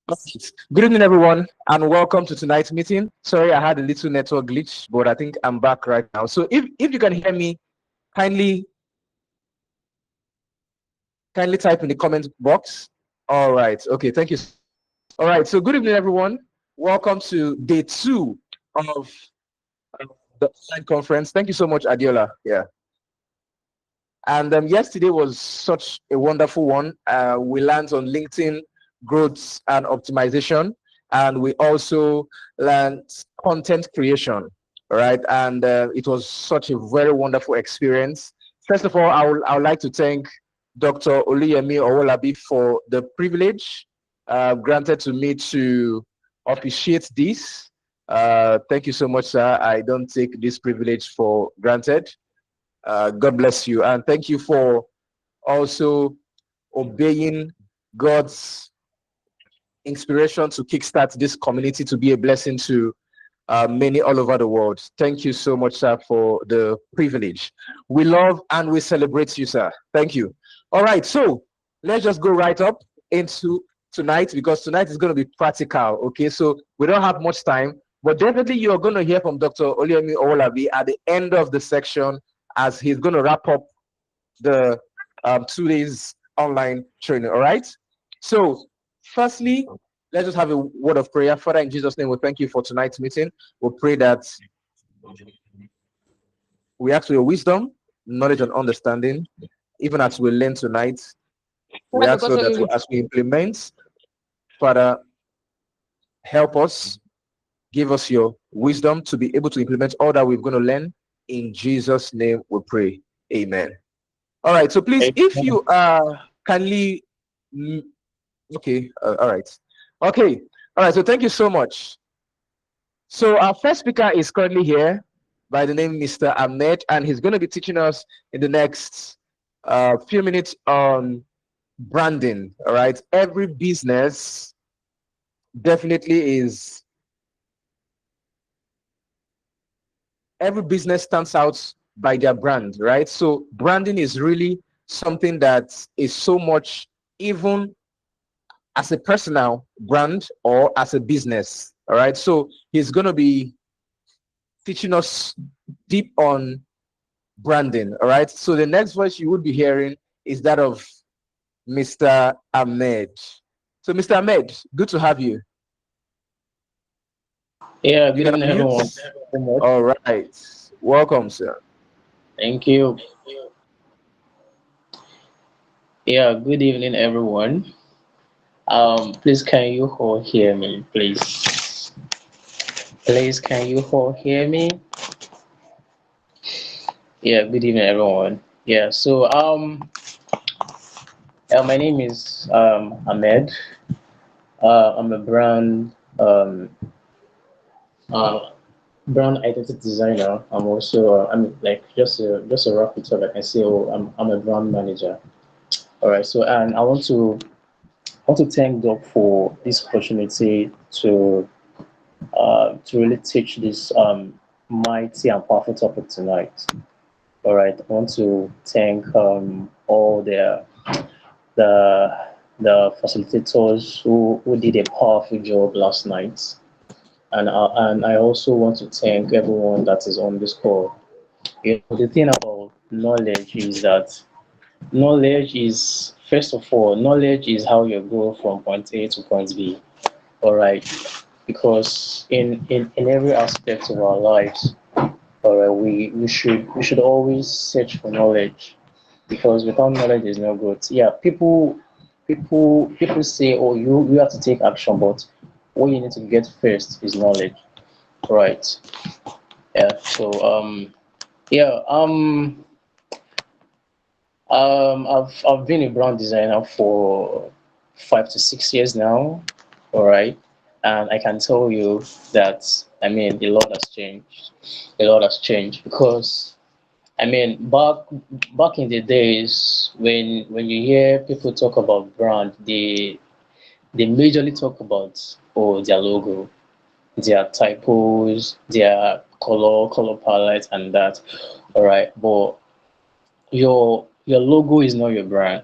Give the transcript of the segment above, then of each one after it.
Good evening, everyone, and welcome to tonight's meeting. Sorry, I had a little network glitch, but I think I'm back right now. So if you can hear me, kindly type in the comment box. All right. Okay. Thank you. All right. So good evening, everyone. Welcome to day 2 of the online conference. Thank you so much, Adiola. Yeah. And yesterday was such a wonderful one. We learned on LinkedIn growth and optimization, and we also learned content creation. All right, and it was such a very wonderful experience. First of all, I would like to thank Dr. Oluyemi Owolabi for the privilege granted to me to officiate this. Thank you so much, sir. I don't take this privilege for granted. God bless you. And thank you for also obeying God's inspiration to kickstart this community to be a blessing to many all over the world. Thank you so much, sir, for the privilege. We love and we celebrate you, sir. Thank you. All right, so let's just go right up into tonight because tonight is going to be practical. Okay, so we don't have much time, but definitely you're going to hear from Dr. Oluyemi Owolabi at the end of the section as he's going to wrap up the 2 days online training. All right. So, firstly, let's just have a word of prayer. Father, in Jesus' name, we thank you for tonight's meeting. We pray that we ask for your wisdom, knowledge, and understanding, even as we learn tonight. We ask so that as we implement, Father, help us, give us your wisdom to be able to implement all that we're going to learn. In Jesus' name, we pray. Amen. All right. So please, if you kindly, okay. All right. Okay. All right. So thank you so much. So our first speaker is currently here by the name Mr. Ahmed, and he's going to be teaching us in the next few minutes on branding. All right. Every business definitely is, every business stands out by their brand, right? So branding is really something that is so much, even as a personal brand or as a business. All right. So he's going to be teaching us deep on branding. All right. So the next voice you would be hearing is that of Mr. Ahmed. So, Mr. Ahmed, good to have you. Yeah, You good can evening, everyone. unmute. All right. Welcome, sir. Thank you. Yeah, good evening, everyone. Please, can you all hear me, please? Please, can you all hear me? Yeah, good evening, everyone. Yeah, so my name is Ahmed. I'm a uh, brand identity designer. I'm also I'm like just a wrap it up. I can say, oh, I'm a brand manager. All right. So, and I want to thank God for this opportunity to really teach this mighty and powerful topic tonight. All right, I want to thank all the the facilitators who did a powerful job last night, and I also want to thank everyone that is on this call. You know, the thing about knowledge is that knowledge is first of all knowledge is how you go from point A to point B. All right, because in every aspect of our lives, all right, we should always search for knowledge, because without knowledge there's no growth. Yeah, people say, oh, you have to take action, but what you need to get first is knowledge, right? Yeah. So yeah I've been a brand designer for 5 to 6 years now. All right, and I can tell you that, I mean, a lot has changed. A lot has changed because, I mean, back in the days when you hear people talk about brand, they majorly talk about, oh, their logo, their typos, their color palette, and that. All right, but your logo is not your brand.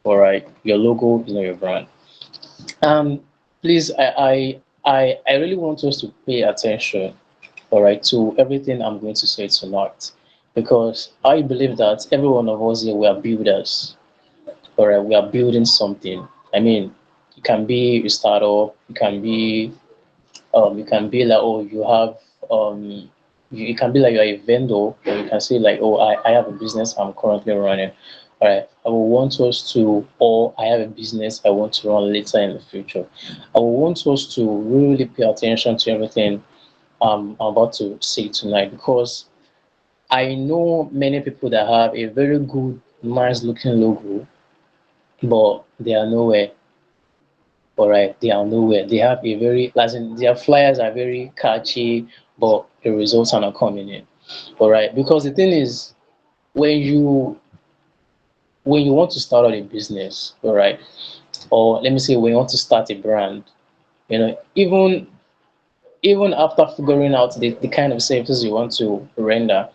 All right, your logo is not your brand. please, I really want us to pay attention, all right, to everything I'm going to say tonight, because I believe that every one of us here, we are builders, all right, we are building something. I mean, you can be a startup, you can be like, oh, you have, you can be like you're a vendor, or you can say like, oh, I have a business I'm currently running. All right, I will want us to, or I have a business I want to run later in the future. I will want us to really pay attention to everything I'm about to say tonight, because I know many people that have a very good, nice looking logo, but they are nowhere. All right, they are nowhere. They have a very, as in, their flyers are very catchy, but the results are not coming in. All right, because the thing is, when you when you want to start out a business, all right, or let me say when you want to start a brand, even after figuring out the kind of services you want to render,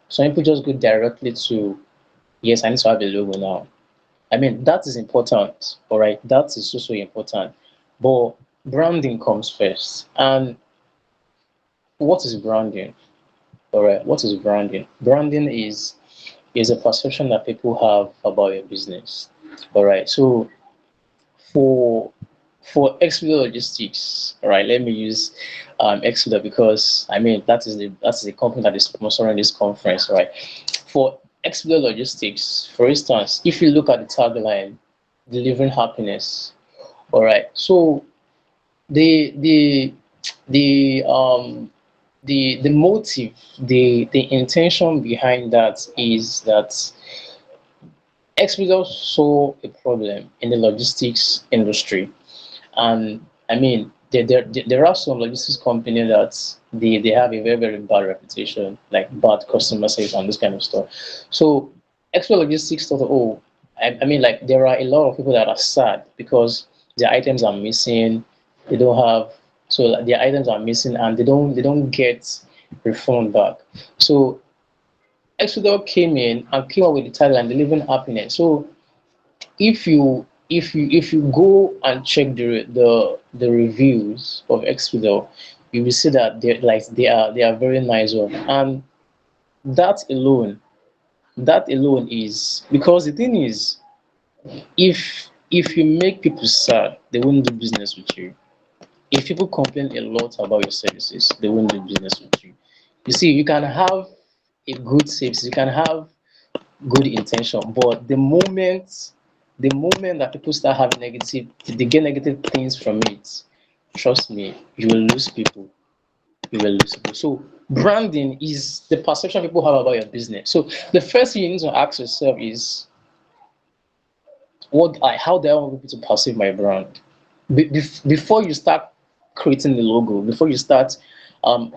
some people just go directly to, yes, I need to have a logo now. I mean, that is important, all right, that is also important, but branding comes first. And what is branding? All right, what is branding? Branding is a perception that people have about your business. All right, so for Expedia Logistics, all right, let me use Expedia, because I mean that is the company that is sponsoring this conference, right? For Expedia Logistics, for instance, if you look at the tagline, delivering happiness, all right, so the the the the motive, the intention behind that is that Expedia saw a problem in the logistics industry. And I mean, there are some logistics companies that they have a very, very bad reputation, like bad customer service and this kind of stuff. So Expedia Logistics thought, oh, I mean, like, there are a lot of people that are sad because their items are missing. They don't have, so like, their items are missing, and they don't get refund back. So Exodus came in and came up with the tagline, delivering happiness. So if you go and check the reviews of Exodus, you will see that they are very nice one. And that alone, that alone is because the thing is, if you make people sad, they won't do business with you. If people complain a lot about your services, they won't do business with you. You see, you can have a good service, you can have good intention, but the moment that people start having negative, they get negative things from it, trust me, you will lose people. You will lose people. So branding is the perception people have about your business. So the first thing you need to ask yourself is, how do I want people to perceive my brand? Before you start creating the logo, before you start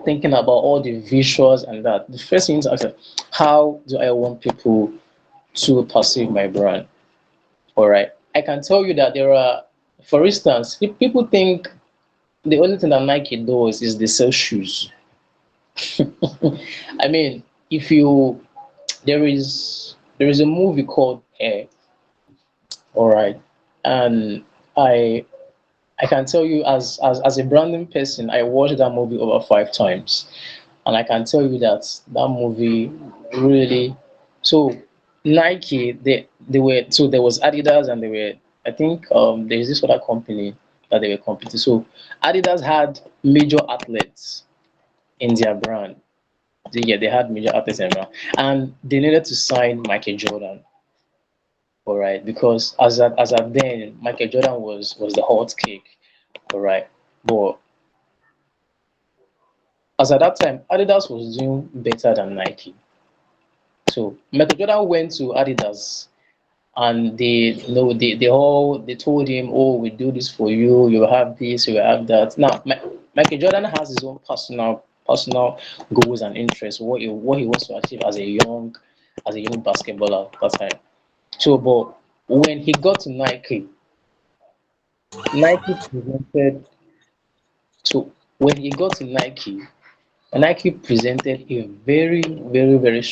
thinking about all the visuals and that, the first thing you need to ask yourself, how do I want people to perceive my brand? All right. I can tell you that there are, for instance, if people think the only thing that Nike does is they sell shoes. I mean, if you there is a movie called Air, all right, and I I can tell you, as a branding person, I watched that movie over 5 times, and I can tell you that that movie really. So Nike, they were, so there was Adidas, and they were, I think, there's this other company that they were competing. So Adidas had major athletes in their brand. Yeah, they had major athletes in their brand, and they needed to sign Michael Jordan. All right, because as at then, Michael Jordan was the hot cake. All right, but as at that time, Adidas was doing better than Nike. So Michael Jordan went to Adidas, and they told him, oh, we do this for you, you have this, you have that. Now Michael Jordan has his own personal goals and interests, what he wants to achieve as a young basketballer at that time. So, but when he got to Nike presented so when he got to Nike presented a very, very, very,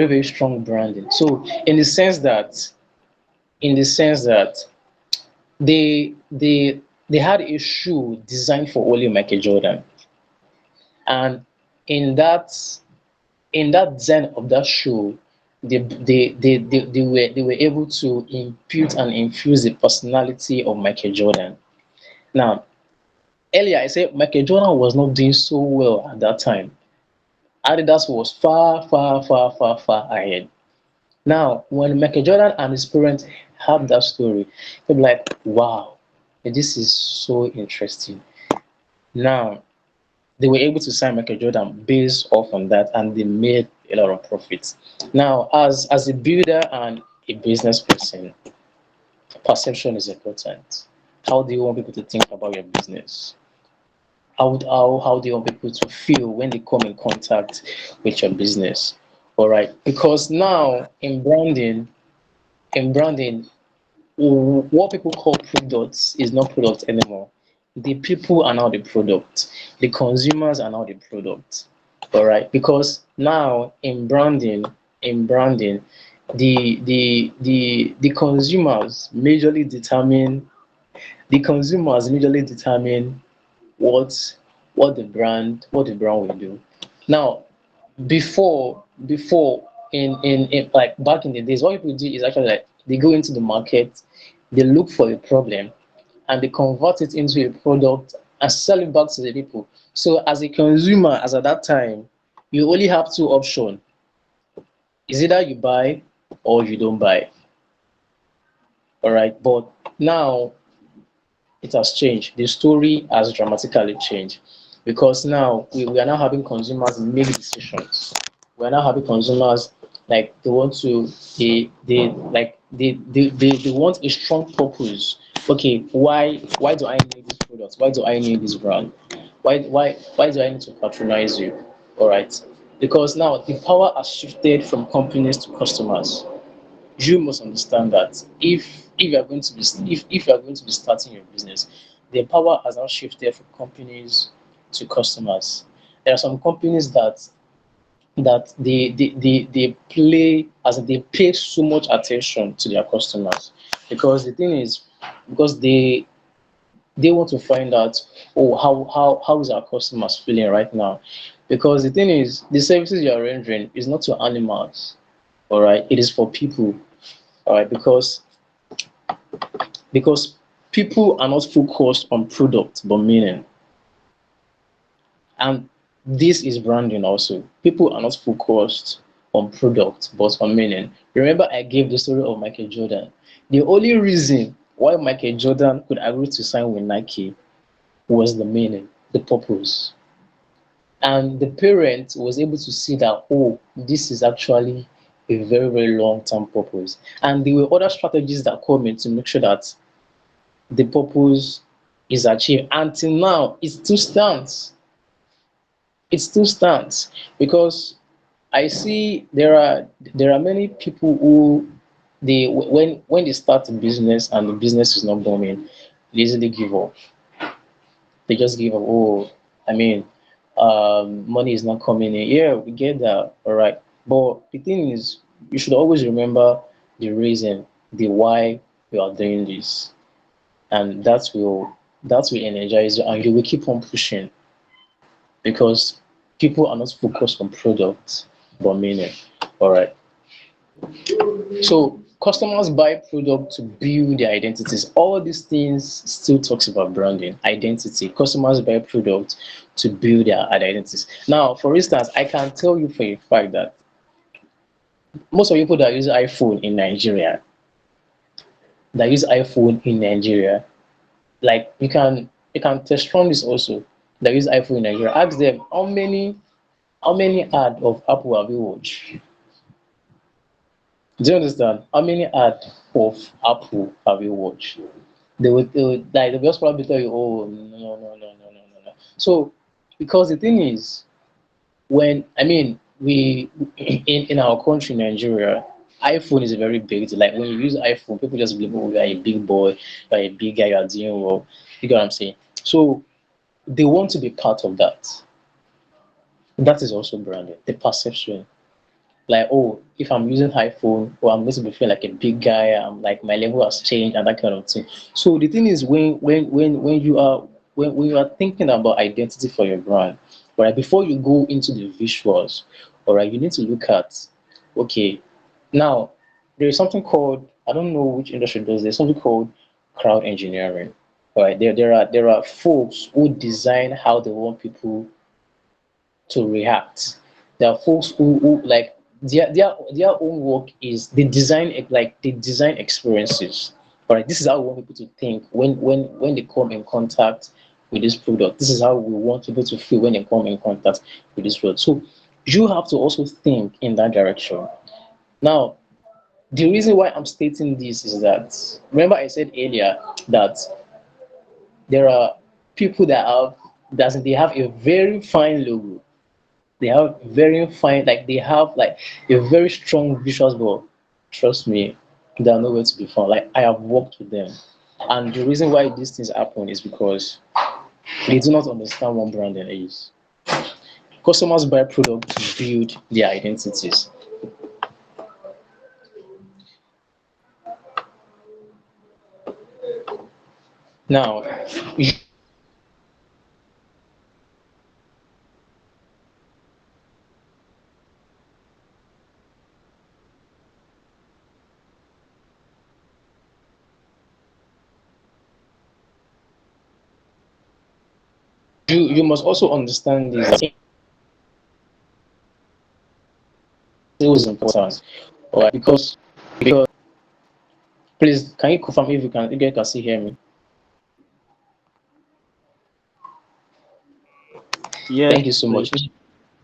very strong branding. So in the sense that they had a shoe designed for only Michael Jordan, and in that in that design of that shoe, they were able to impute and infuse the personality of Michael Jordan. Now, earlier I said Michael Jordan was not doing so well at that time. Adidas was far, far, far, far, far ahead. Now, when Michael Jordan and his parents heard that story, they'll be like, wow, this is so interesting. Now, they were able to sign Michael Jordan based off on that, and they made a lot of profits. Now, as a builder and a business person, perception is important. How do you want people to think about your business? How do you want people to feel when they come in contact with your business? All right, because now in branding, what people call products is not product anymore. The people are now the product. The consumers are now the product. All right, because now in branding, the consumers majorly determine what what the brand will do. Now, before in like back in the days, what people do is actually like they go into the market, they look for a problem, and they convert it into a product and sell it back to the people. So as a consumer, as at that time, you only have two options: is either you buy or you don't buy. All right, but now it has changed. The story has dramatically changed because now we are now having consumers make decisions. We are now having consumers like they want to they want a strong purpose. Okay, why do I need this product? Why do I need this brand? Why do I need to patronize you? All right, because now the power has shifted from companies to customers. You must understand that if you are going to be if you are going to be starting your business, the power has now shifted from companies to customers. There are some companies that they play as in they pay so much attention to their customers, because the thing is, because they want to find out, oh, how is our customers feeling right now, because the thing is, the services you are rendering is not to animals. All right, it is for people. All right, because people are not focused on product but meaning, and this is branding also. People are not focused on product but on meaning. Remember, I gave the story of Michael Jordan. The only reason why Michael Jordan could agree to sign with Nike was the meaning, the purpose, and the parent was able to see that, oh, this is actually a very, very long term purpose, and there were other strategies that come in to make sure that the purpose is achieved. Until now, it still stands. It still stands because I see there are many people who they when they start a business and the business is not booming, they easily give up. They just give up. Oh, I mean, money is not coming in. Yeah, we get that. All right, but the thing is, you should always remember the reason, the why you are doing this, and that will energize you, and you will keep on pushing because people are not focused on products but meaning. All right, so customers buy product to build their identities. All these things still talks about branding, identity. Customers buy product to build their identities. Now, for instance, I can tell you for a fact that most of the people that use iPhone in Nigeria, like you can test run this also, that use iPhone in Nigeria. Ask them how many ad of Apple have you watched? Do you understand? How many ad of Apple have you watched? They will just probably tell you, oh, no, no, no, no, no, no, no. So because the thing is, when I mean we in our country, Nigeria, iPhone is a very big deal. Like when you use iPhone, people just believe, oh, you are a big boy, you are a big guy, you are doing well. You get what I'm saying? So they want to be part of that. That is also branding, the perception. like, oh, if I'm using iPhone, or I'm going to be feeling like a big guy, I'm like my level has changed and that kind of thing. So the thing is, when you are when you are thinking about identity for your brand, right, before you go into the visuals, all right, you need to look at, okay, now there is something called, I don't know which industry does this, something called crowd engineering. All right, there are folks who design how they want people to react. There are folks who like their own work is they design experiences. All right, this is how we want people to think when they come in contact with this product. This is how we want people to feel when they come in contact with this product. So you have to also think in that direction. Now, the reason why I'm stating this is that, remember I said earlier that there are people that they have a very fine logo, they have very fine, like they have like a very strong visuals, but trust me, they are nowhere to be found. Like I have worked with them, and the reason why these things happen is because they do not understand what branding is. Customers buy products to build their identities. Now, you must also understand this. It was important, all right? Because please, can you confirm if you guys can still hear me? Yes, Thank you so please.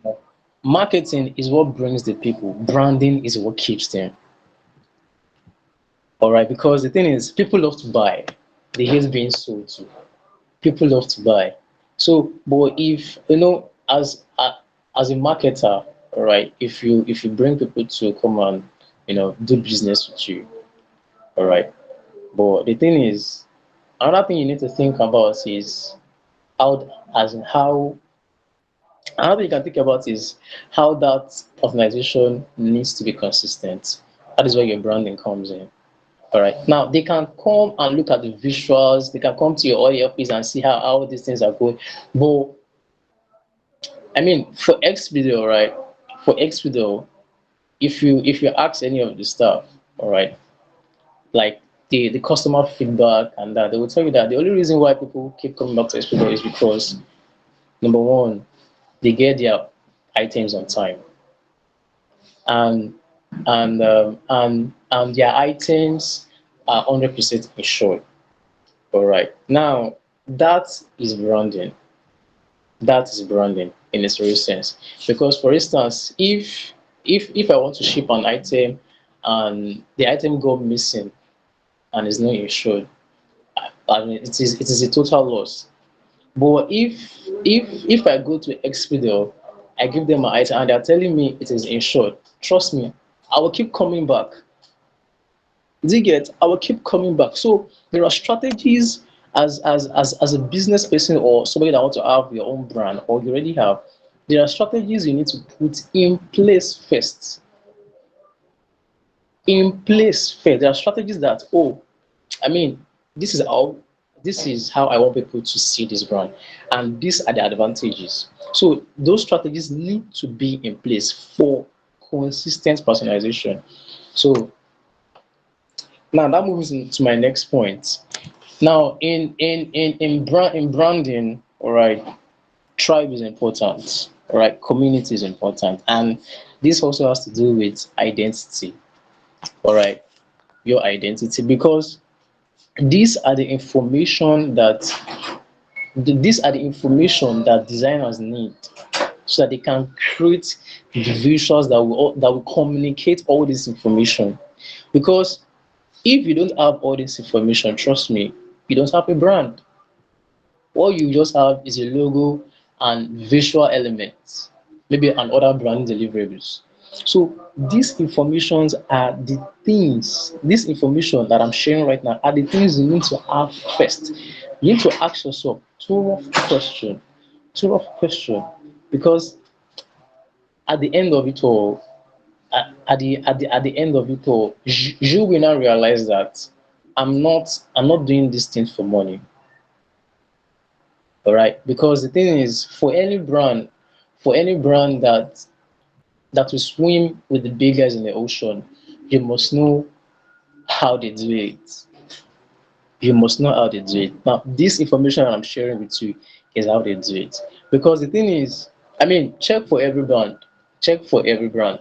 much. Marketing is what brings the people. Branding is what keeps them. All right, because the thing is, people love to buy. They hate being sold to. People love to buy. So, but if you know, as a marketer, all right, if you bring people to come and do business with you, all right. But the thing is, another thing you need to think about is how, as in how another thing you can think about is how that organization needs to be consistent. That is where your branding comes in. All right. Now they can come and look at the visuals. They can come to your OELPs and see how these things are going. But I mean, for X video, right? For X video, if you ask any of the staff, all right, like the customer feedback and that, they will tell you that the only reason why people keep coming back to X video is because number one, they get their items on time, and and their items are 100% insured. All right. Now that is branding. That is branding in its real sense. Because for instance, if I want to ship an item and the item go missing and is not insured, I mean it is a total loss. But if I go to Expedia, I give them my item and they're telling me it is insured, trust me, I will keep coming back. Do you get? I will keep coming back. So there are strategies as a business person or somebody that want to have your own brand or you already have. There are strategies you need to put in place first. In place first. There are strategies that, oh, I mean, this is how I want people to see this brand, and these are the advantages. So those strategies need to be in place for consistent personalization. So now that moves into my next point. Now, in branding, all right, tribe is important, all right, community is important, and this also has to do with identity, all right, your identity, because these are the information that these are the information that designers need so that they can create the visuals that will communicate all this information. Because if you don't have all this information, trust me, you don't have a brand. What you just have is a logo and visual elements, maybe and other brand deliverables. So these informations are the things, this information that I'm sharing right now are the things you need to have first. You need to ask yourself two rough question, because at the end of it all, at the end of it all, you will now realize that I'm not doing these things for money. All right, because the thing is, for any brand that will swim with the big guys in the ocean, you must know how they do it. You must know how they do it. Now, this information I'm sharing with you is how they do it. Because the thing is, I mean, check for every brand. Check for every brand.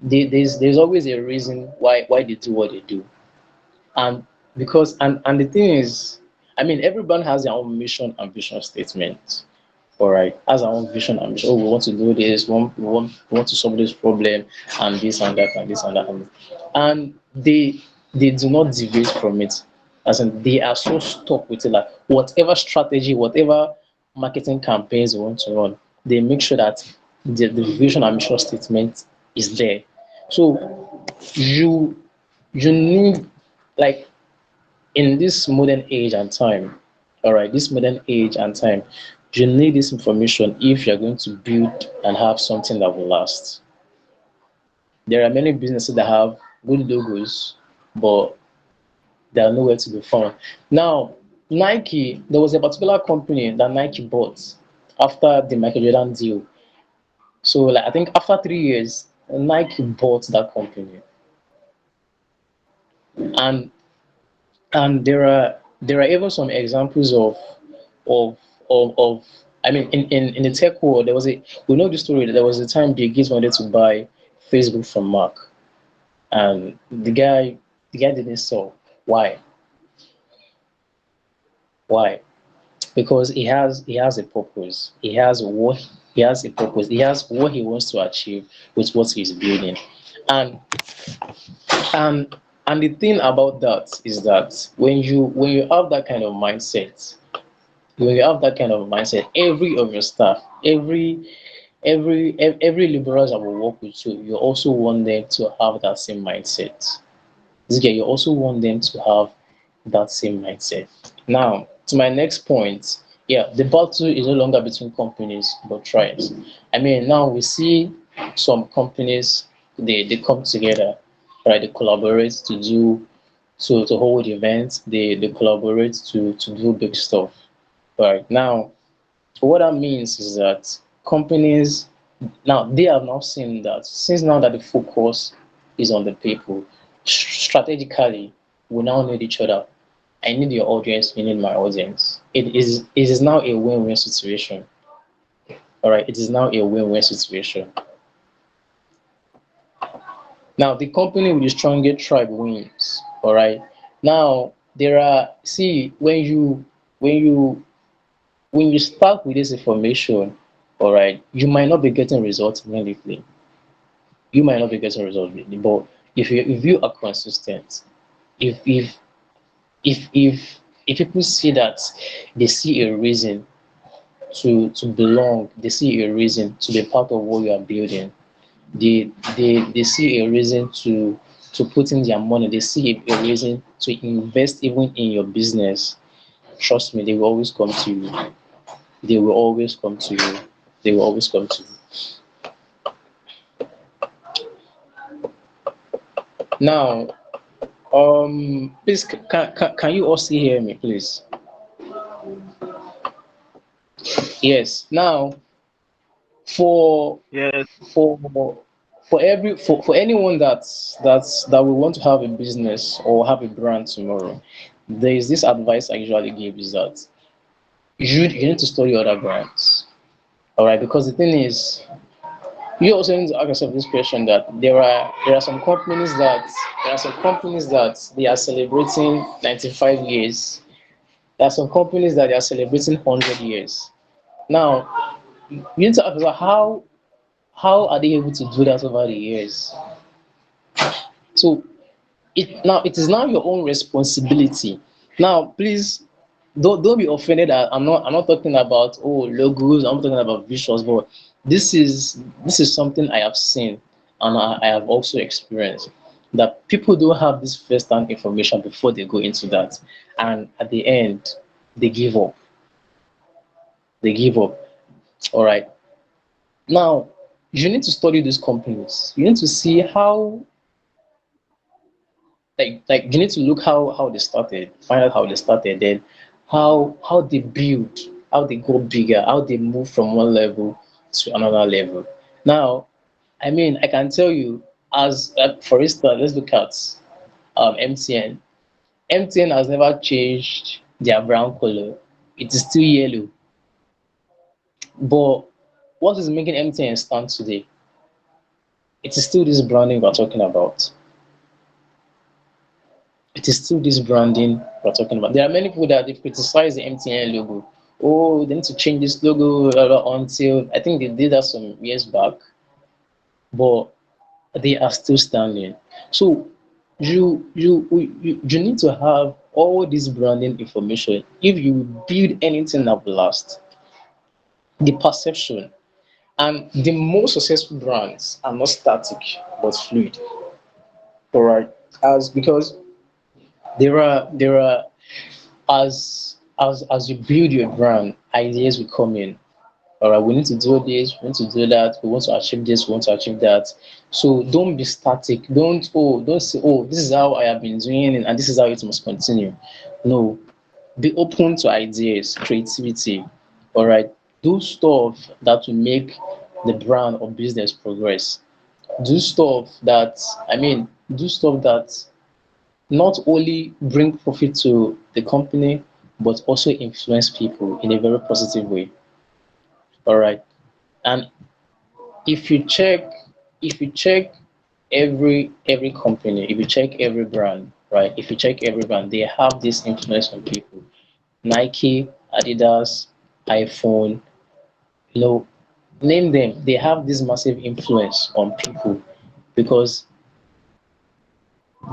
There's always a reason why they do what they do. And and the thing is, I mean, every brand has their own mission and vision statement. All right, has our own vision and mission. Oh, we want to do this. We want to solve this problem, and this and that and this and that, and they do not deviate from it. As in, they are so stuck with it. Like whatever strategy, whatever marketing campaigns they want to run, they make sure that the vision and mission statement is there. So you you need, like, in this modern age and time, all right, this modern age and time, you need this information if you're going to build and have something that will last. There are many businesses that have good logos, but they are nowhere to be found. Now, Nike, there was a particular company that Nike bought after the Michael Jordan deal. So, like, I think after 3 years, Nike bought that company, and there are even some examples of of I mean, in the tech world, we know the story that there was a time Bill Gates wanted to buy Facebook from Mark, and the guy didn't sell. Why? Why? Because he has a purpose. He has a purpose. He has what he wants to achieve with what he's building. And and and the thing about that is that when you have that kind of mindset, every of your staff, every liberals that will work with you, you also want them to have that same mindset. This guy, you also want them to have that same mindset. Now, to my next point, yeah, the battle is no longer between companies but tribes. I mean, now we see some companies, they come together, right? They collaborate to hold events. They collaborate to do big stuff. Right now, what that means is that companies, now they have now seen that since now that the focus is on the people, strategically, we now need each other. I need your audience, you need my audience. It is now a win-win situation. All right, it is now a win-win situation. Now the company with the strongest tribe wins. All right. Now there are, see, when you when you start with this information, all right, you might not be getting results immediately. You might not be getting results immediately, but if you are consistent, if if if people see that, they see a reason to belong, they see a reason to be part of what you are building, they see a reason to put in their money, they see a reason to invest even in your business. Trust me, they will always come to you. They will always come to you. They will always come to you. Now, please, can you also hear me, please? Yes. Now, for Yes. for for anyone that will want to have a business or have a brand tomorrow, there is this advice I usually give, is that you need to study other brands. All right, because the thing is, you also need to ask yourself this question, that there are some companies that they are celebrating 95 years. There are some companies that they are celebrating 100 years. Now, you need to ask yourself, how are they able to do that over the years? So it is now your own responsibility. Now, please, don't be offended that I'm not talking about, oh, logos, I'm talking about visuals, but this is something I have seen, and I have also experienced, that people don't have this first-hand information before they go into that, and at the end they give up. They give up. All right. Now, you need to study these companies. You need to see how, like you need to look how they started, find out how they started, then how they build, how they go bigger, how they move from one level to another level. Now, I mean, I can tell you, as for instance, let's look at MTN. MTN has never changed their brown color. It is still yellow. But what is making MTN stand today? It is still this branding we're talking about. It is still this branding we're talking about. There are many people that they've criticized the MTN logo. Oh, they need to change this logo until I think they did that some years back, but they are still standing. So you need to have all this branding information if you build anything that will last. The perception and the most successful brands are not static but fluid. All right, as because there are as you build your brand, ideas will come in. All right, we need to do this, we need to do that, we want to achieve this, we want to achieve that. So don't be static. Don't say, oh, this is how I have been doing it and this is how it must continue. No, be open to ideas, creativity. All right, do stuff that will make the brand or business progress. Do stuff that, do stuff that not only bring profit to the company, but also influence people in a very positive way. All right. And if you check, if you check every company, if you check every brand, right? If you check every brand, they have this influence on people. Nike, Adidas, iPhone, you know, name them. They have this massive influence on people because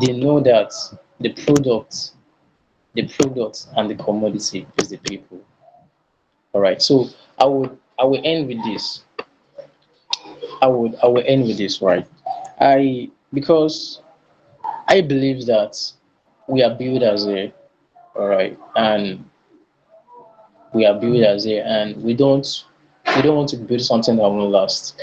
they know that the product, the product and the commodity is the people. All right. So I will end with this. I will end with this, right? I because I believe that we are built as a all right, and we are built as a, and we don't want to build something that won't last.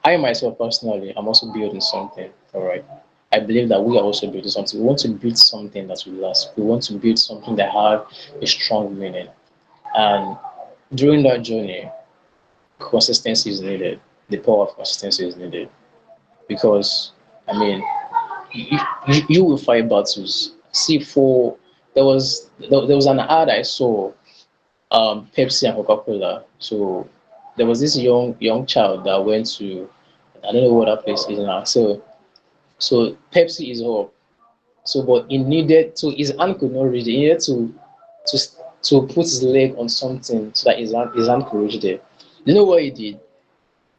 I myself personally, I'm also building something. All right. I believe that we are also building something. We want to build something that will last. We want to build something that have a strong meaning. And during that journey, consistency is needed. The power of consistency is needed because I mean you will fight battles. See, for there was an ad I saw, Pepsi and Coca-Cola. So there was this young child that went to, I don't know what that place is now. So Pepsi is up. So but he needed to, his hand could not reach it. He needed to to put his leg on something so that his hand could reach there. You know what he did?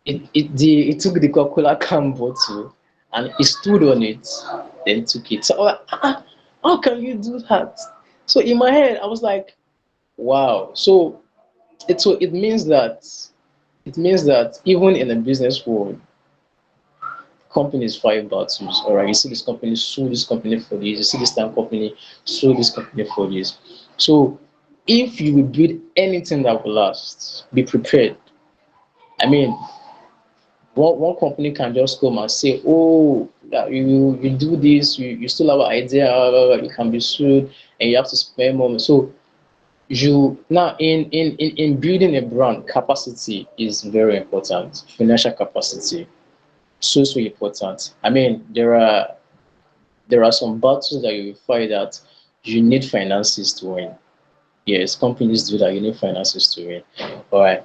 He took the Coca-Cola can bottle and he stood on it, then took it. So I was like, how can you do that? So in my head, I was like, wow. So it means that even in the business world, companies fight battles. All right, you see this company sue this company for this. You see this time company sue this company for this. So if you will build anything that will last, be prepared. I mean, one company can just come and say, oh, that you do this, you still have an idea, you can be sued, and you have to spend money. So you now in building a brand, capacity is very important. Financial capacity, so important. I mean, there are some battles that you fight that you need finances to win. Yes, companies do that. You need finances to win. All right.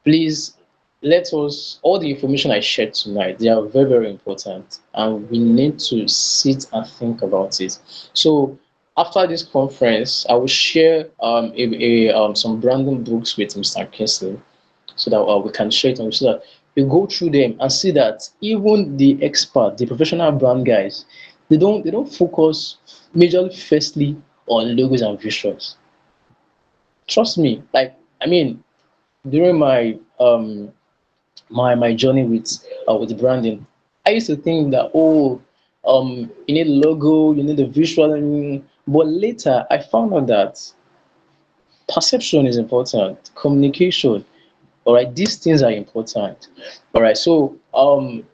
Please let us, all the information I shared tonight, they are very, very important, and we need to sit and think about it. So after this conference, I will share some branding books with Mr. Kingsley so that we can share it so that we go through them and see that even the expert, the professional brand guys, they don't focus majorly firstly on logos and visuals. Trust me, like I mean, during my journey with branding, I used to think that, oh, you need a logo, you need a visual, but later I found out that perception is important, communication. All right, these things are important. All right, so I'm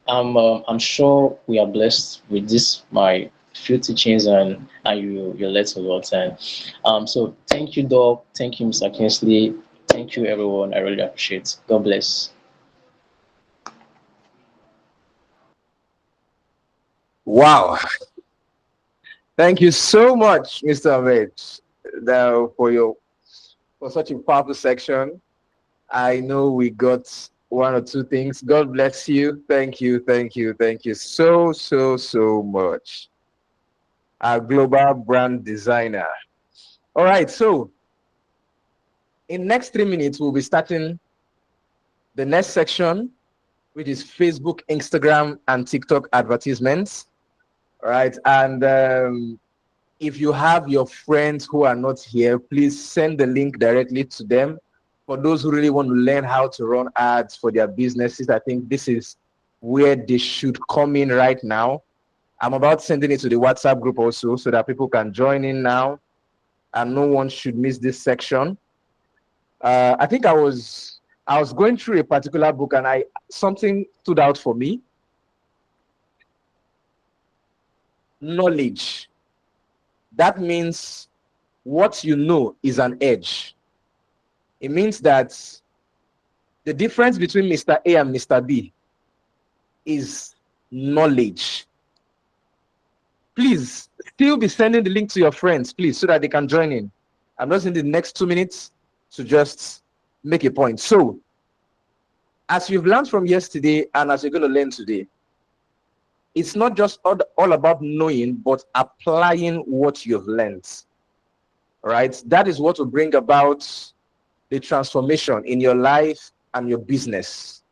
I'm sure we are blessed with this my few teachings, and you learned a lot. And so thank you, Doc. Thank you, Mr. Kingsley. Thank you, everyone. I really appreciate it. God bless. Wow. Thank you so much, Mr. Ahmed, now for such a powerful section. I know we got one or two things. God bless you. Thank you, thank you, thank you so much. Our global brand designer. All right, so in next 3 minutes, we'll be starting the next section, which is Facebook, Instagram, and TikTok advertisements. All right, and if you have your friends who are not here, please send the link directly to them. For those who really want to learn how to run ads for their businesses, I think this is where they should come in right now. I'm about sending it to the WhatsApp group also so that people can join in now, and no one should miss this section. I think I was going through a particular book, and something stood out for me. Knowledge. That means what you know is an edge. It means that the difference between Mr. A and Mr. B is knowledge. Please still be sending the link to your friends, please, so that they can join in. I'm just in the next 2 minutes to just make a point. So, as you've learned from yesterday and as you're going to learn today, it's not just all about knowing, but applying what you've learned. Right? That is what will bring about the transformation in your life and your business.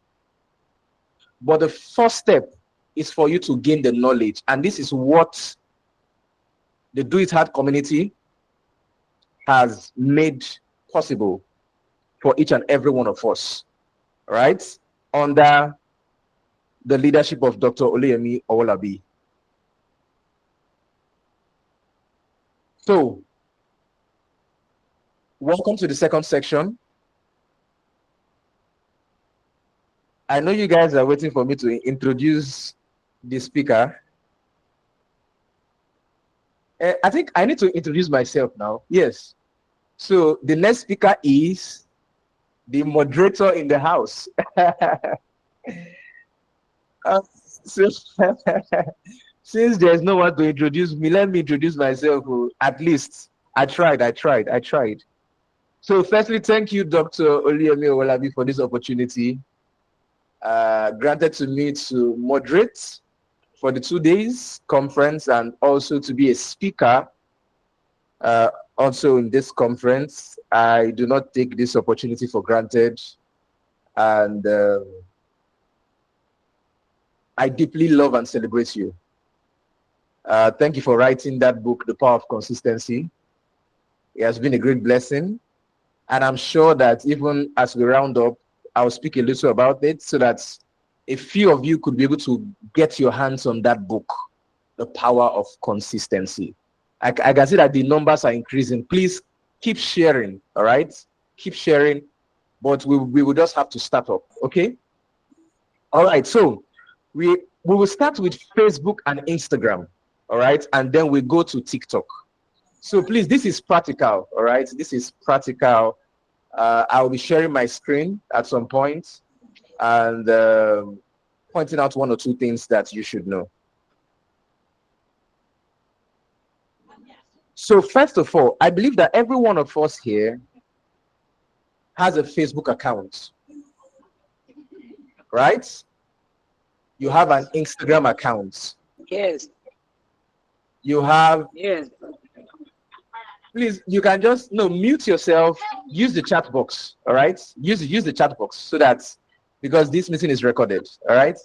But the first step is for you to gain the knowledge. And this is what the Do It Hard community has made possible for each and every one of us, right? Under the leadership of Dr. Oluyemi Owolabi. So, welcome to the second section. I know you guys are waiting for me to introduce the speaker. I think I need to introduce myself now. Yes. So the next speaker is the moderator in the house. So, since there's no one to introduce me, let me introduce myself. At least I tried. So firstly, thank you, Dr. Oluyemi Owolabi, for this opportunity granted to me to moderate for the 2 days conference and also to be a speaker also in this conference. I do not take this opportunity for granted, and I deeply love and celebrate you. Thank you for writing that book, The Power of Consistency. It has been a great blessing, and I'm sure that even as we round up, I'll speak a little about it so that a few of you could be able to get your hands on that book, The Power of Consistency. I can see that the numbers are increasing. Please keep sharing, all right? Keep sharing, but we will just have to start up, okay? All right, so we will start with Facebook and Instagram, all right? And then we go to TikTok. So please, this is practical, all right? This is practical. I'll be sharing my screen at some point and pointing out one or two things that you should know. So first of all, I believe that every one of us here has a Facebook account, right? You have an Instagram account. Yes. You have, Yes. please, you can just mute yourself, use the chat box, all right? Use the chat box so that, because this meeting is recorded, all right?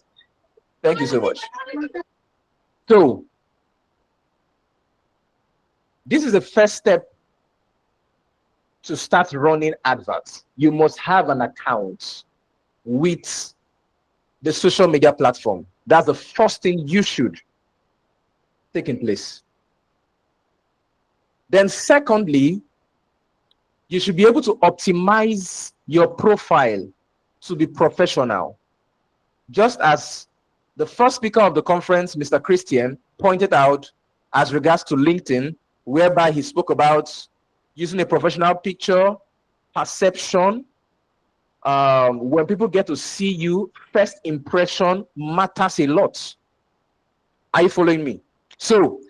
Thank you so much. So this is the first step to start running adverts. You must have an account with the social media platform. That's the first thing you should take in place. Then secondly, you should be able to optimize your profile to be professional. Just as the first speaker of the conference, Mr. Christian, pointed out as regards to LinkedIn, whereby he spoke about using a professional picture, perception. When people get to see you, first impression matters a lot. Are you following me? So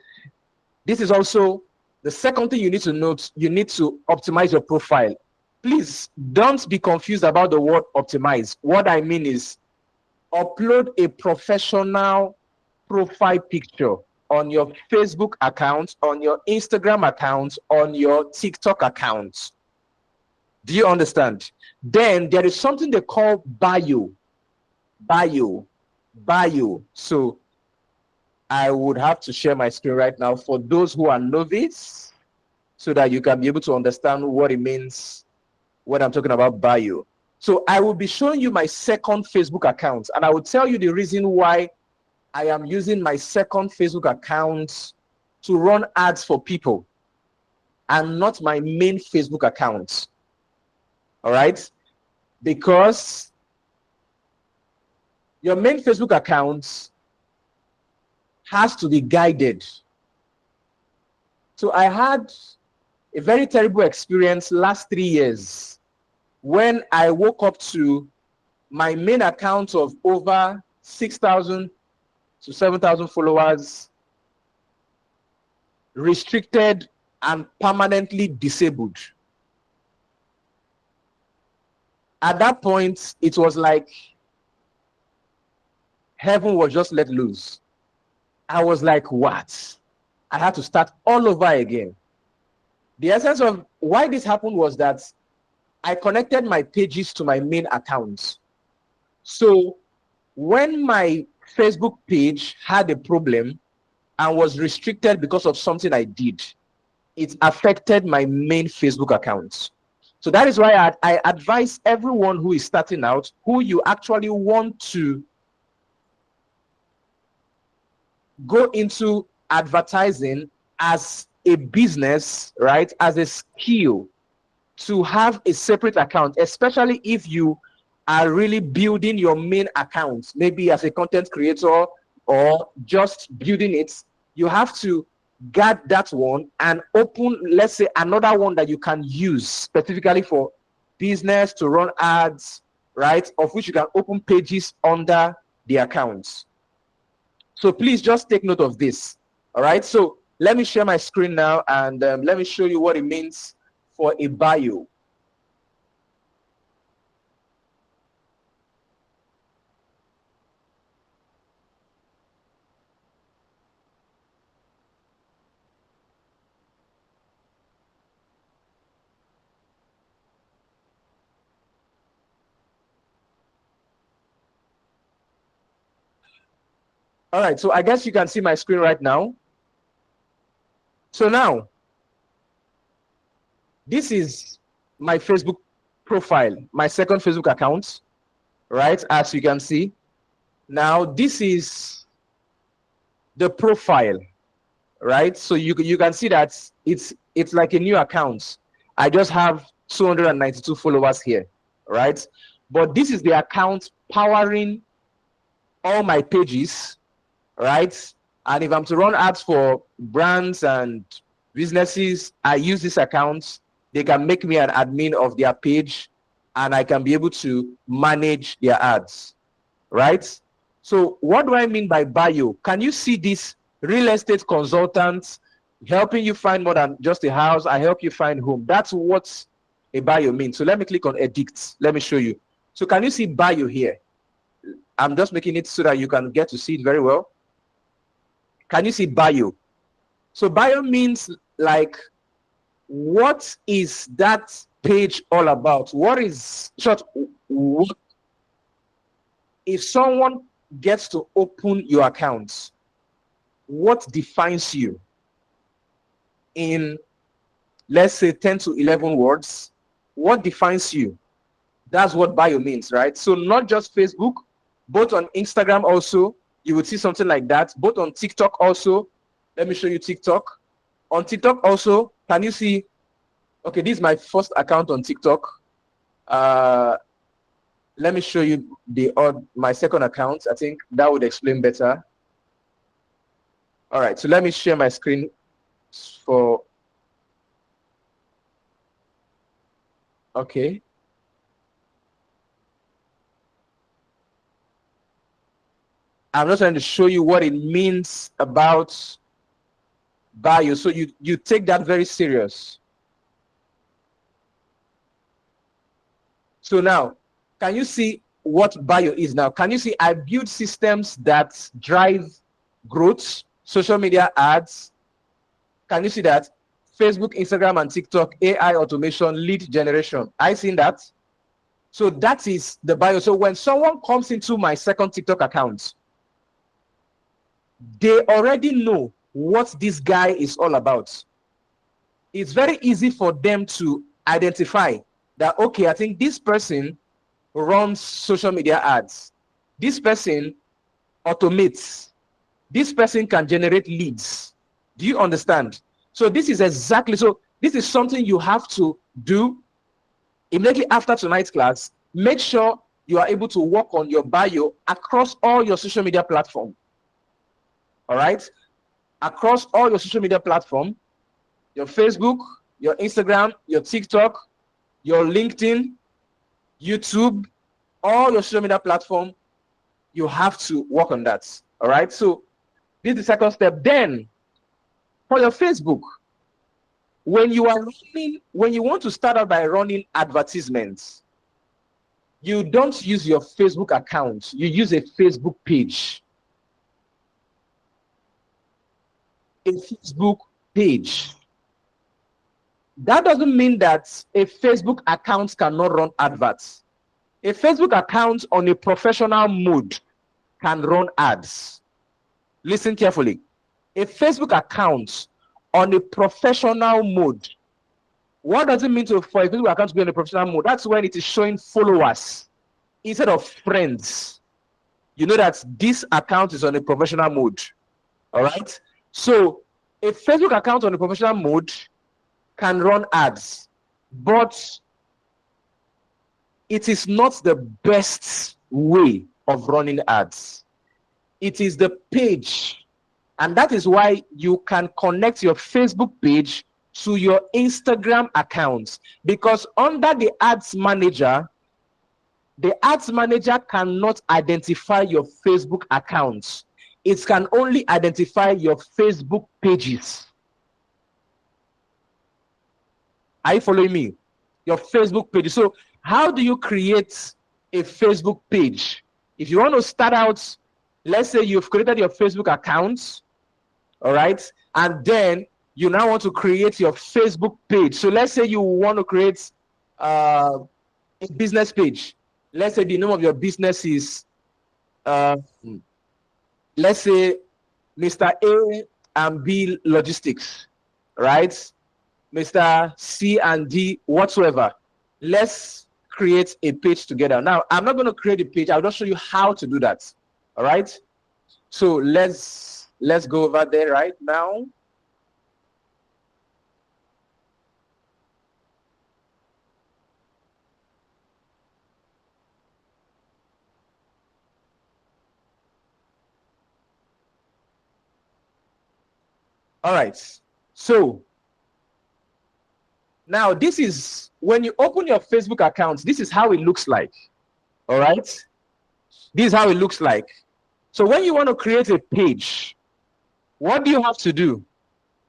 this is also the second thing you need to note. You need to optimize your profile. Please don't be confused about the word optimize. What I mean is upload a professional profile picture on your Facebook account, on your Instagram account, on your TikTok account. Do you understand? Then there is something they call bio. So I would have to share my screen right now for those who are novice, so that you can be able to understand what it means when I'm talking about bio. So I will be showing you my second Facebook account, and I will tell you the reason why I am using my second Facebook account to run ads for people and not my main Facebook account. All right? Because your main Facebook account has to be guided. So I had a very terrible experience last 3 years when I woke up to my main account of over 6,000 to 7,000 followers restricted and permanently disabled. At that point, it was like heaven was just let loose. I was like, what? I had to start all over again. The essence of why this happened was that I connected my pages to my main account. So when my Facebook page had a problem and was restricted because of something I did, it affected my main Facebook account. So that is why I advise everyone who is starting out, who you actually want to go into advertising as a business, right, as a skill, to have a separate account, especially if you are really building your main account, maybe as a content creator or just building it. You have to guard that one and open, let's say, another one that you can use specifically for business to run ads, right, of which you can open pages under the accounts. So please just take note of this. All right, so let me share my screen now, and let me show you what it means for a bio. All right, so I guess you can see my screen right now. So now, this is my Facebook profile, my second Facebook account, right? As you can see. Now, this is the profile, right? So you can see that it's like a new account. I just have 292 followers here, right? But this is the account powering all my pages, right? And if I'm to run ads for brands and businesses, I use this account. They can make me an admin of their page, and I can be able to manage their ads, right? So what do I mean by bio? Can you see this? Real estate consultants helping you find more than just a house. I help you find home. That's what a bio means. So let me click on edit. Let me show you. So can you see bio here? I'm just making it so that you can get to see it very well. Can you see bio? So bio means like, what is that page all about? What is short? What, if someone gets to open your account, what defines you in, let's say, 10 to 11 words? What defines you? That's what bio means, right? So not just Facebook, both on Instagram also, you would see something like that. Both on TikTok also. Let me show you TikTok. On TikTok also, can you see? Okay, this is my first account on TikTok. Let me show you my second account. I think that would explain better. All right, so let me share my screen for, okay. I'm just trying to show you what it means about bio. So you take that very serious. So now, can you see what bio is now? Can you see I build systems that drive growth, social media ads? Can you see that? Facebook, Instagram, and TikTok, AI automation, lead generation. I seen that. So that is the bio. So when someone comes into my second TikTok account, they already know what this guy is all about. It's very easy for them to identify that, okay, I think this person runs social media ads. This person automates. This person can generate leads. Do you understand? So this is exactly, so this is something you have to do immediately after tonight's class. Make sure you are able to work on your bio across all your social media platforms. All right? Across all your social media platforms, your Facebook, your Instagram, your TikTok, your LinkedIn, YouTube, all your social media platform, you have to work on that. All right? So this is the second step. Then for your Facebook, when you want to start out by running advertisements, you don't use your Facebook account, you use a Facebook page. A Facebook page. That doesn't mean that a Facebook account cannot run adverts. A Facebook account on a professional mode can run ads. Listen carefully. A Facebook account on a professional mode. What does it mean for a Facebook account to be on a professional mode? That's when it is showing followers instead of friends. You know that this account is on a professional mode. All right? So a Facebook account on a professional mode can run ads, but it is not the best way of running ads. It is the page. And that is why you can connect your Facebook page to your Instagram account, because under the ads manager cannot identify your Facebook accounts. It can only identify your Facebook pages. Are you following me? Your Facebook page. So how do you create a Facebook page? If you want to start out, let's say you've created your Facebook account, all right, and then you now want to create your Facebook page. So let's say you want to create a business page. Let's say the name of your business is, let's say, Mr. A and B Logistics, right? Mr. C and D whatsoever. Let's create a page together. Now, I'm not going to create a page. I'll just show you how to do that. All right? So let's go over there right now. All right. So now this is when you open your Facebook account, this is how it looks like. All right. This is how it looks like. So when you want to create a page, what do you have to do?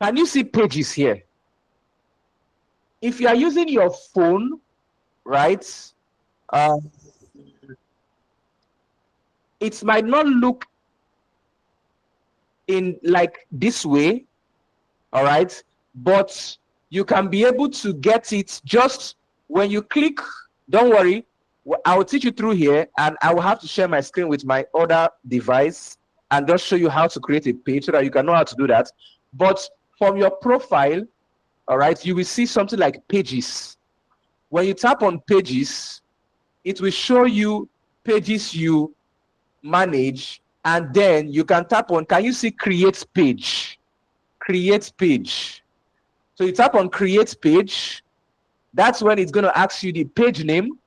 Can you see pages here? If you are using your phone, right, it might not look in like this way, all right, but you can be able to get it just when you click. Don't worry, I will teach you through here, and I will have to share my screen with my other device and just show you how to create a page so that you can know how to do that. But from your profile, all right, you will see something like pages. When you tap on pages, it will show you pages you manage, and then you can tap on, can you see create page? Create page. So you tap on create page. That's when it's going to ask you the page name.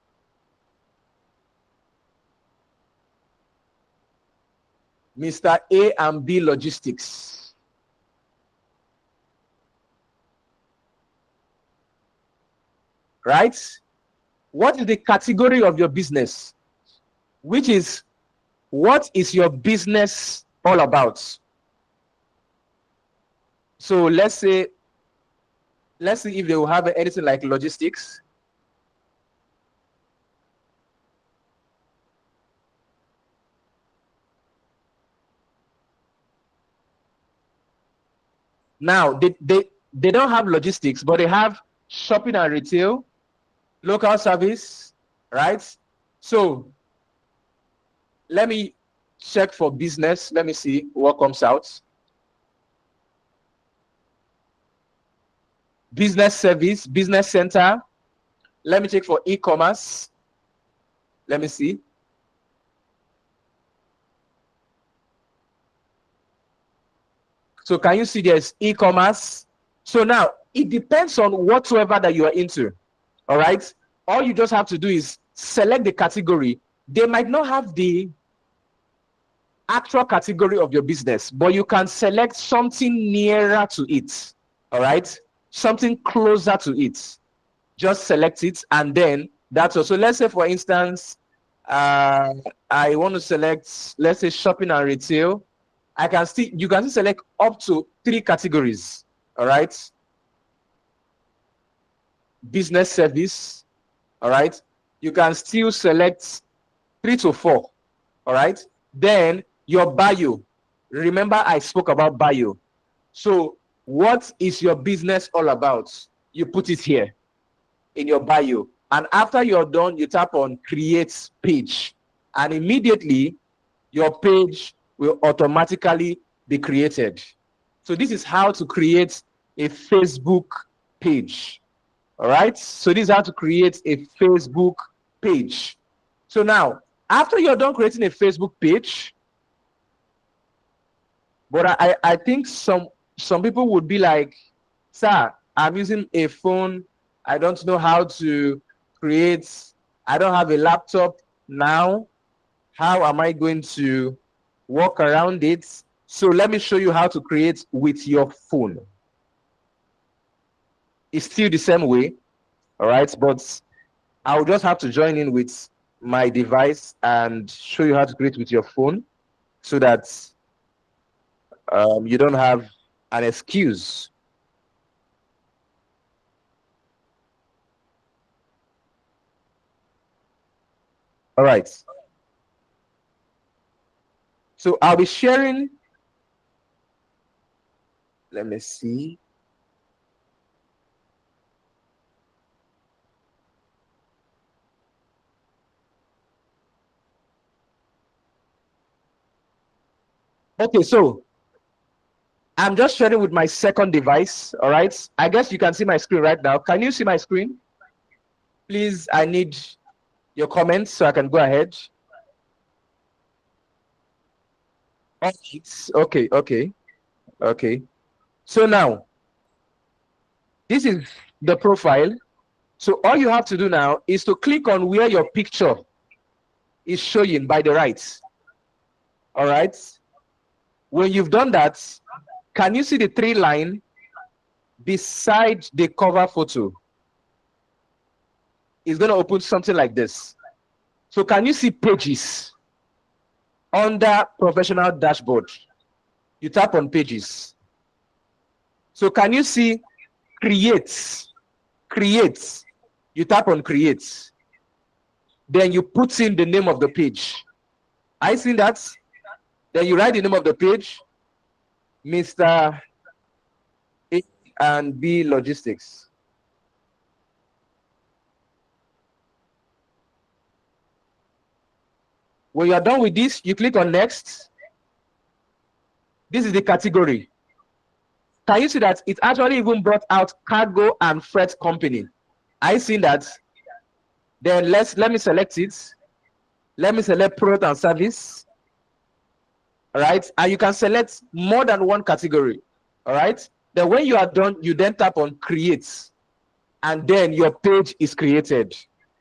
Mr. A and B Logistics. Right? What is the category of your business? Which is, what is your business all about? So let's see if they will have anything like logistics. Now, they don't have logistics, but they have shopping and retail, local service, right? So let me check for business. Let me see what comes out. Business service, business center. Let me check for e-commerce. Let me see. So can you see there's e-commerce? So now it depends on whatsoever that you are into. All right. All you just have to do is select the category. They might not have the actual category of your business, but you can select something nearer to it. All right. Something closer to it. Just select it, and then that's all. So let's say, for instance, I want to select, let's say, shopping and retail. You can still select up to 3 categories. All right. Business service. All right. You can still select 3 to 4. All right. Then your bio. Remember, I spoke about bio. So what is your business all about? You put it here in your bio. And after you're done, you tap on create page. And immediately your page will automatically be created. So this is how to create a Facebook page. All right. So this is how to create a Facebook page. So now, after you're done creating a Facebook page, but I think some people would be like, sir, I'm using a phone. I don't know how to create. I don't have a laptop now. How am I going to work around it? So let me show you how to create with your phone. It's still the same way, all right? But I'll just have to join in with my device and show you how to create with your phone so that you don't have an excuse. All right. So I'll be sharing. Let me see. Okay, so I'm just sharing with my second device. All right. I guess you can see my screen right now. Can you see my screen? Please, I need your comments so I can go ahead. Okay. So now, this is the profile. So all you have to do now is to click on where your picture is showing by the right. All right. When you've done that, can you see the 3 line beside the cover photo? It's going to open something like this. So can you see pages? Under professional dashboard, you tap on pages. So can you see create? You tap on create. Then you put in the name of the page. I see that. Then you write the name of the page, Mr. A and B Logistics. When you are done with this, you click on next. This is the category. Can you see that it actually even brought out cargo and freight company? I see that. Then let me select it. Let me select product and service. All right. And you can select more than one category. All right. Then when you are done, you then tap on create. And then your page is created.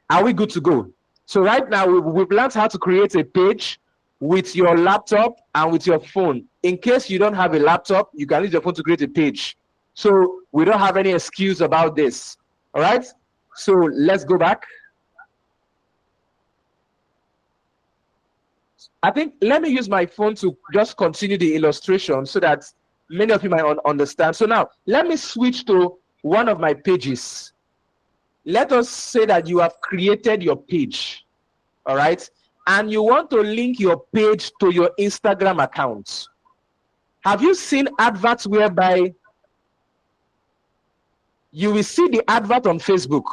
Are we good to go? So right now, we've learned how to create a page with your laptop and with your phone. In case you don't have a laptop, you can use your phone to create a page. So we don't have any excuse about this. All right. So let's go back. I think let me use my phone to just continue the illustration so that many of you might understand. So now let me switch to one of my pages. Let us say that you have created your page, all right? And you want to link your page to your Instagram account. Have you seen adverts whereby you will see the advert on Facebook?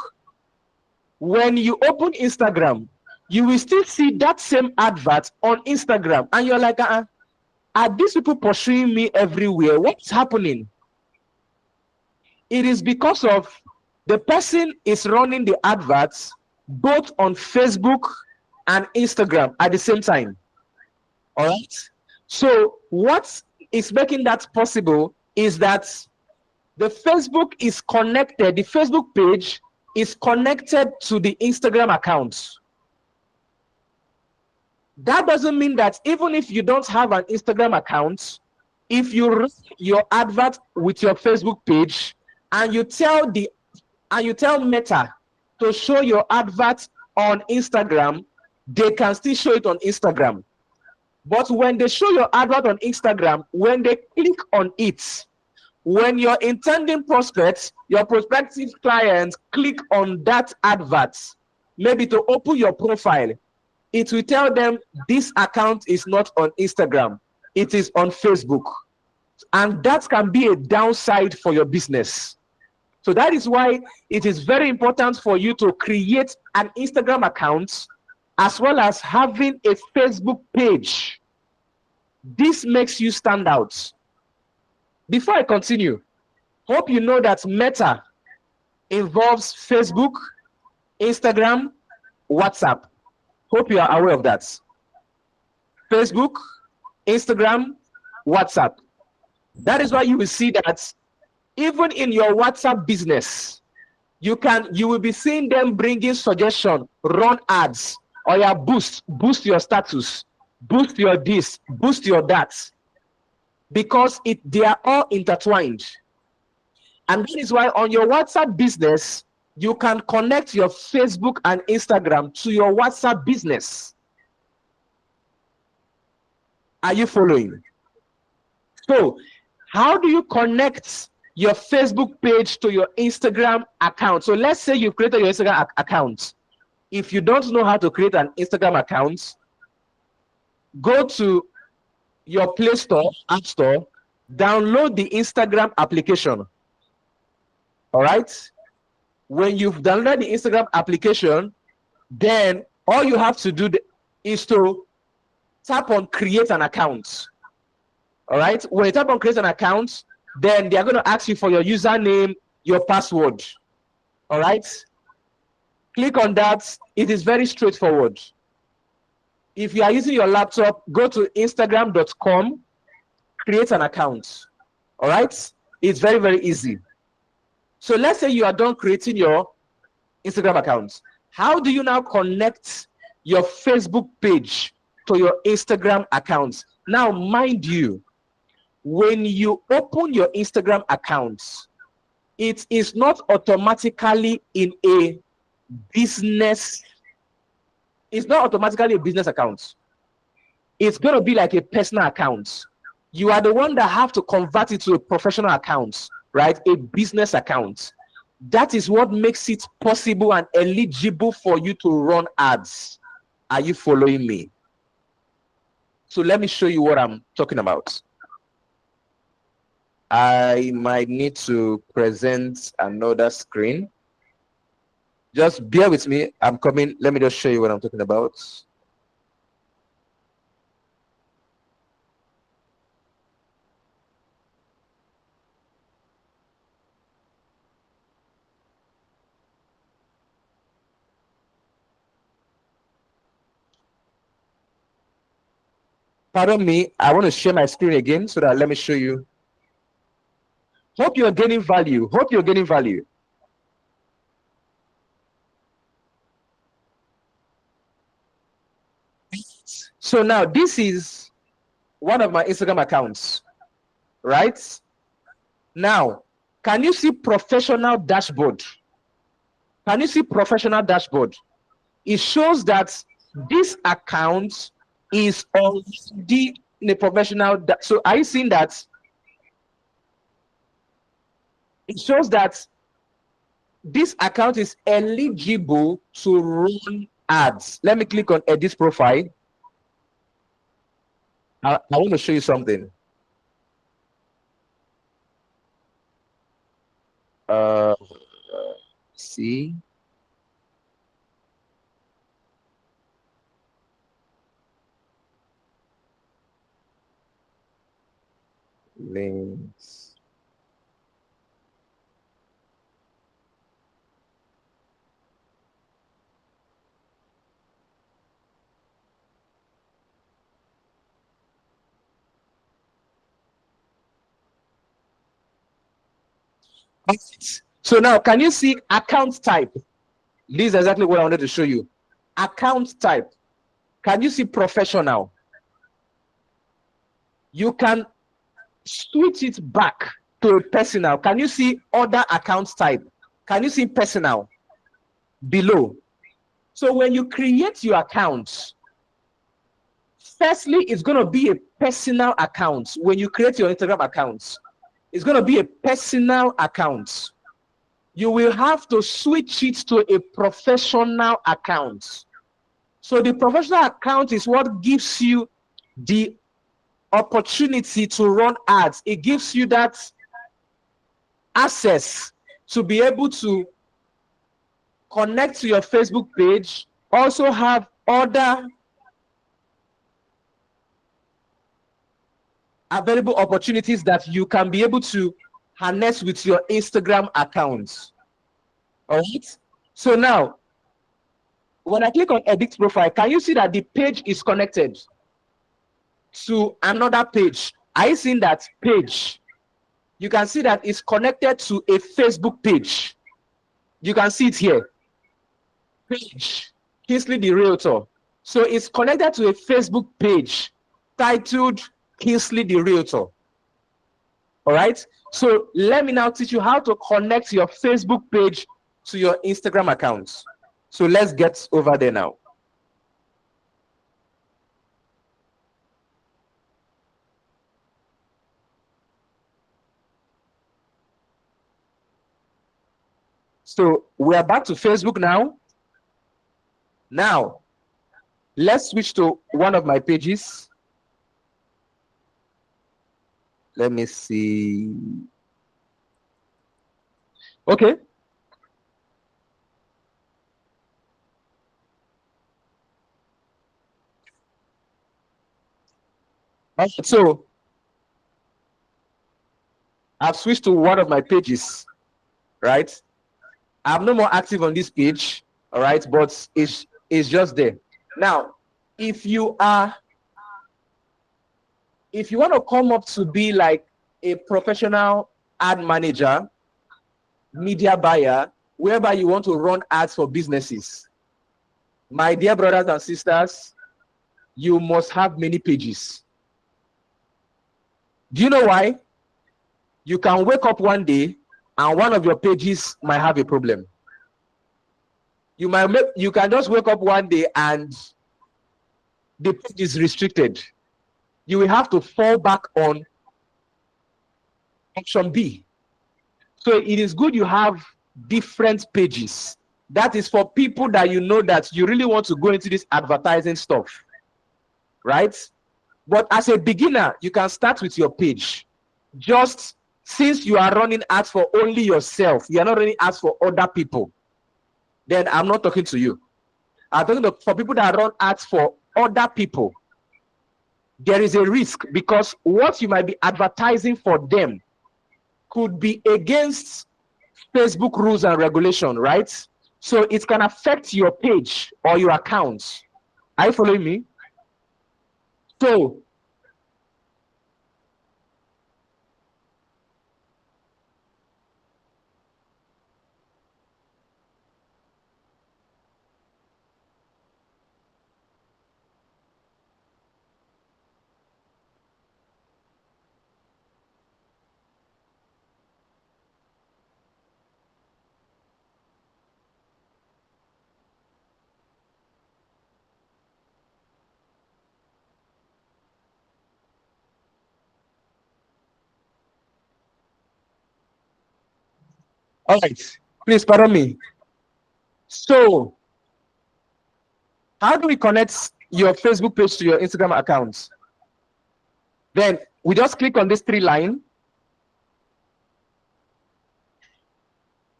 When you open Instagram, you will still see that same advert on Instagram. And you're like, are these people pursuing me everywhere? What's happening? It is because of the person is running the adverts both on Facebook and Instagram at the same time. All right. So what is making that possible is that the Facebook is connected, the Facebook page is connected to the Instagram account. That doesn't mean that even if you don't have an Instagram account, if you run your advert with your Facebook page and you tell Meta to show your advert on Instagram, they can still show it on Instagram. But when they show your advert on Instagram, when they click on it, when your intending prospects, your prospective clients click on that advert, maybe to open your profile, it will tell them this account is not on Instagram, it is on Facebook. And that can be a downside for your business. So that is why it is very important for you to create an Instagram account as well as having a Facebook page. This makes you stand out. Before I continue, hope you know that Meta involves Facebook, Instagram, WhatsApp. Hope you are aware of that. Facebook, Instagram, WhatsApp. That is why you will see that even in your WhatsApp business, you will be seeing them bringing suggestion, run ads, or your boost your status, boost your this, boost your that, because they are all intertwined. And that is why on your WhatsApp business, you can connect your Facebook and Instagram to your WhatsApp business. Are you following? So, how do you connect your Facebook page to your Instagram account? So let's say you've created your Instagram account. If you don't know how to create an Instagram account, go to your Play Store, App Store, download the Instagram application. All right? When you've downloaded the Instagram application, then all you have to do is to tap on create an account. All right? When you tap on create an account, then they are going to ask you for your username, your password. All right? Click on that. It is very straightforward. If you are using your laptop, go to instagram.com, create an account. All right? It's very, very easy. So let's say you are done creating your Instagram account. How do you now connect your Facebook page to your Instagram account? Now, mind you, when you open your Instagram account, it is not automatically in a business. It's not automatically a business account. It's going to be like a personal account. You are the one that have to convert it to a professional account, right? A business account. That is what makes it possible and eligible for you to run ads. Are you following me? So let me show you what I'm talking about. I might need to present another screen. Just bear with me. I'm coming. Let me just show you what I'm talking about. Pardon me. I want to share my screen again so that let me show you. Hope you're gaining value. Hope you're gaining value. So now this is one of my Instagram accounts, right? Now, can you see professional dashboard? Can you see professional dashboard? It shows that this account is already in a professional. So are you seeing that? It shows that this account is eligible to run ads. Let me click on edit profile. I want to show you something. See. Links. So now, can you see account type? This is exactly what I wanted to show you. Account type. Can you see professional? You can switch it back to a personal. Can you see other account type? Can you see personal below? So when you create your account, firstly, it's going to be a personal account. When you create your Instagram account, it's going to be a personal account. You will have to switch it to a professional account. So the professional account is what gives you the opportunity to run ads. It gives you that access to be able to connect to your Facebook page, also have other available opportunities that you can be able to harness with your Instagram accounts. All right. So now, when I click on edit profile, can you see that the page is connected to another page? Are you seeing that page? You can see that it's connected to a Facebook page. You can see it here. Page, Kingsley the Realtor. So it's connected to a Facebook page titled Kingsley the Realtor. All right. So let me now teach you how to connect your Facebook page to your Instagram accounts. So let's get over there now. So we are back to Facebook now. Now, let's switch to one of my pages. Let me see. Okay. So I've switched to one of my pages, right? I'm no more active on this page, all right, but it's just there. Now, if you want to come up to be like a professional ad manager, media buyer, whereby you want to run ads for businesses, my dear brothers and sisters, you must have many pages. Do you know why? You can wake up one day and one of your pages might have a problem. You can just wake up one day and the page is restricted. You will have to fall back on option B. So it is good you have different pages. That is for people that you know that you really want to go into this advertising stuff, right? But as a beginner, you can start with your page. Just since you are running ads for only yourself, you are not running ads for other people, then I'm not talking to you. I'm talking for people that run ads for other people. There is a risk because what you might be advertising for them could be against Facebook rules and regulation, right? So it can affect your page or your accounts. Are you following me? So All right. Please pardon me. So, how do we connect your Facebook page to your Instagram account? Then we just click on this 3 line.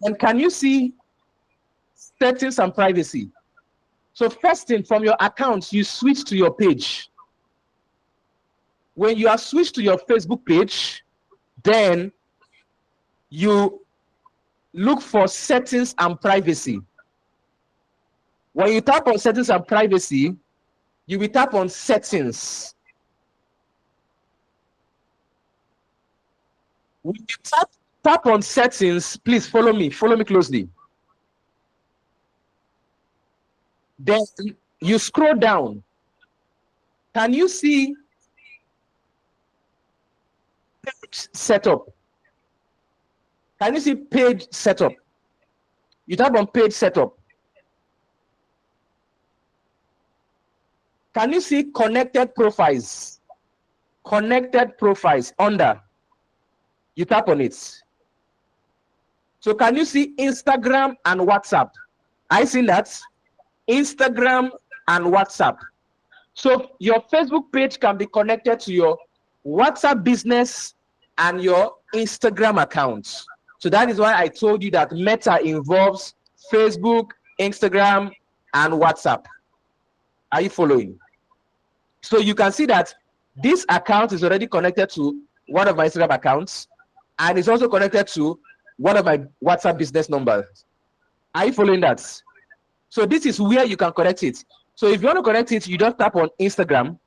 And can you see settings and privacy? So first thing, from your account, you switch to your page. When you are switched to your Facebook page, then you look for settings and privacy. When you tap on settings and privacy, you will tap on settings. When you tap on settings, please follow me closely. Then you scroll down. Can you see page setup? Can you see page setup? You tap on page setup. Can you see connected profiles? Connected profiles under. You tap on it. So can you see Instagram and WhatsApp? I see that. Instagram and WhatsApp. So your Facebook page can be connected to your WhatsApp business and your Instagram account. So that is why I told you that Meta involves Facebook, Instagram, and WhatsApp. Are you following? So you can see that this account is already connected to one of my Instagram accounts, and it's also connected to one of my WhatsApp business numbers. Are you following that? So this is where you can connect it. So if you want to connect it, you just tap on Instagram.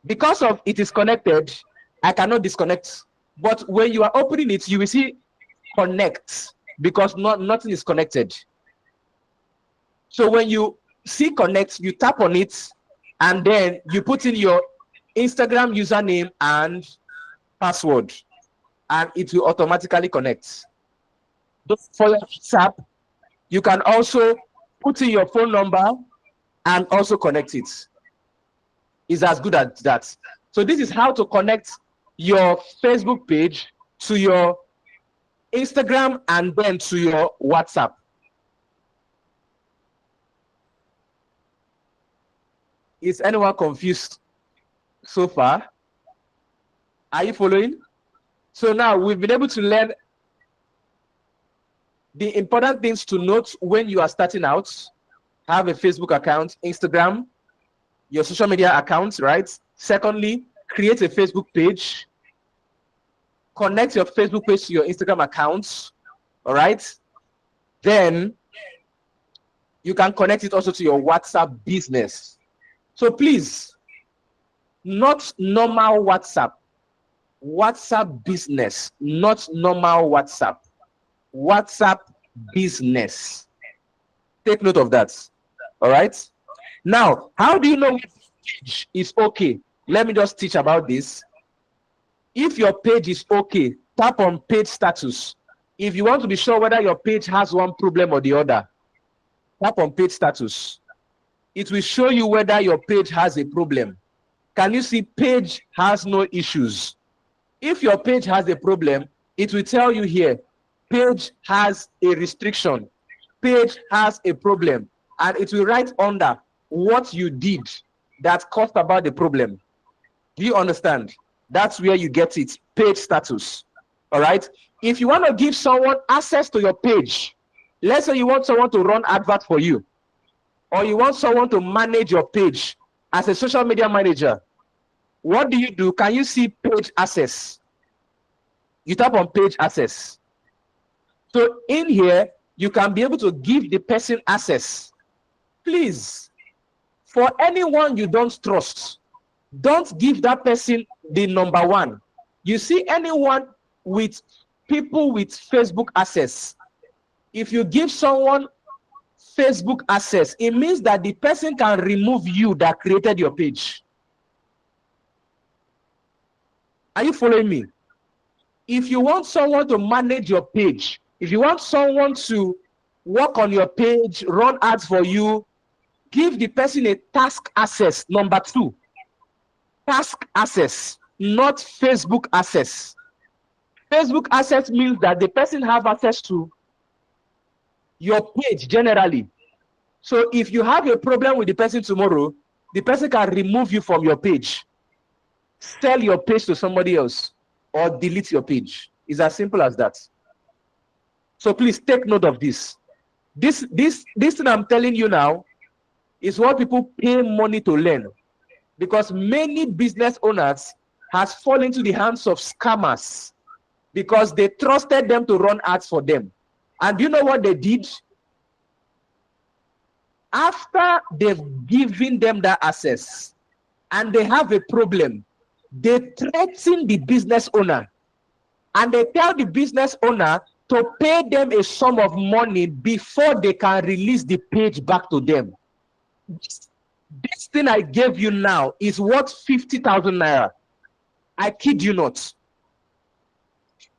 Because of it is connected, I cannot disconnect. But when you are opening it, you will see connect, because nothing is connected. So when you see connect, you tap on it, and then you put in your Instagram username and password, and it will automatically connect. For your WhatsApp, you can also put in your phone number and also connect it. It's as good as that. So this is how to connect your Facebook page to your Instagram and then to your WhatsApp. Is anyone confused so far? Are you following? So now we've been able to learn the important things to note when you are starting out. Have a Facebook account, Instagram, your social media accounts, right? Secondly, create a Facebook page. Connect your Facebook page to your Instagram accounts, all right? Then you can connect it also to your WhatsApp business. So please, not normal WhatsApp. WhatsApp business, not normal WhatsApp. WhatsApp business. Take note of that. All right. Now, how do you know which page is okay? Let me just teach about this. If your page is okay, tap on page status. If you want to be sure whether your page has one problem or the other, tap on page status. It will show you whether your page has a problem. Can you see page has no issues? If your page has a problem, it will tell you here, page has a restriction, page has a problem, and it will write under what you did that caused about the problem. Do you understand? That's where you get it, page status. All right. If you want to give someone access to your page, let's say you want someone to run advert for you, or you want someone to manage your page as a social media manager, what do? Can you see page access? You tap on page access. So in here, you can be able to give the person access. Please, for anyone you don't trust, don't give that person the number one. You see anyone with people with Facebook access, if you give someone Facebook access, it means that the person can remove you that created your page. Are you following me? If you want someone to manage your page, if you want someone to work on your page, run ads for you, give the person a task access, number 2. Task access, not Facebook access. Facebook access means that the person have access to your page generally. So if you have a problem with the person tomorrow, the person can remove you from your page, sell your page to somebody else, or delete your page. It's as simple as that. So please take note of this. This thing I'm telling you now is what people pay money to learn, because many business owners has fallen into the hands of scammers because they trusted them to run ads for them. And you know what they did? After they've given them that access and they have a problem, they threaten the business owner and they tell the business owner to pay them a sum of money before they can release the page back to them. This thing I gave you now is worth 50,000 naira. I kid you not.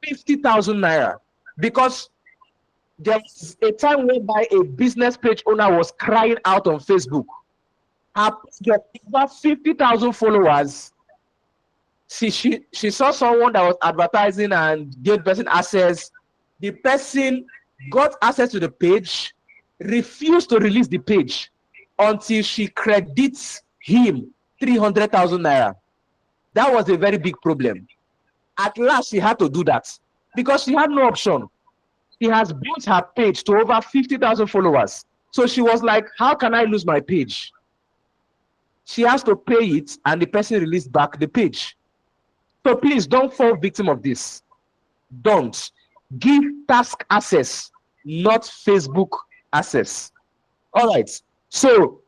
50,000 naira. Because there was a time whereby a business page owner was crying out on Facebook. Her page got over 50,000 followers. She saw someone that was advertising and gave the person access. The person got access to the page, refused to release the page until she credits him 300,000 naira. That was a very big problem. At last, she had to do that because she had no option. She has built her page to over 50,000 followers. So she was like, how can I lose my page? She has to pay it and the person released back the page. So please don't fall victim of this. Don't. Give task access, not Facebook access. All right. So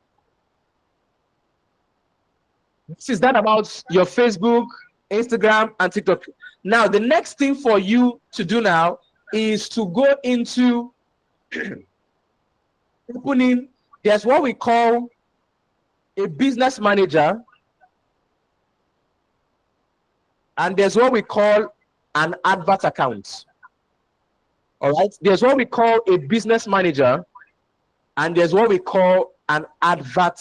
this is that about your Facebook, Instagram, and TikTok. Now, the next thing for you to do now is to go into opening. There's what we call a business manager, and there's what we call an advert account. All right. There's what we call a business manager, and there's what we call an advert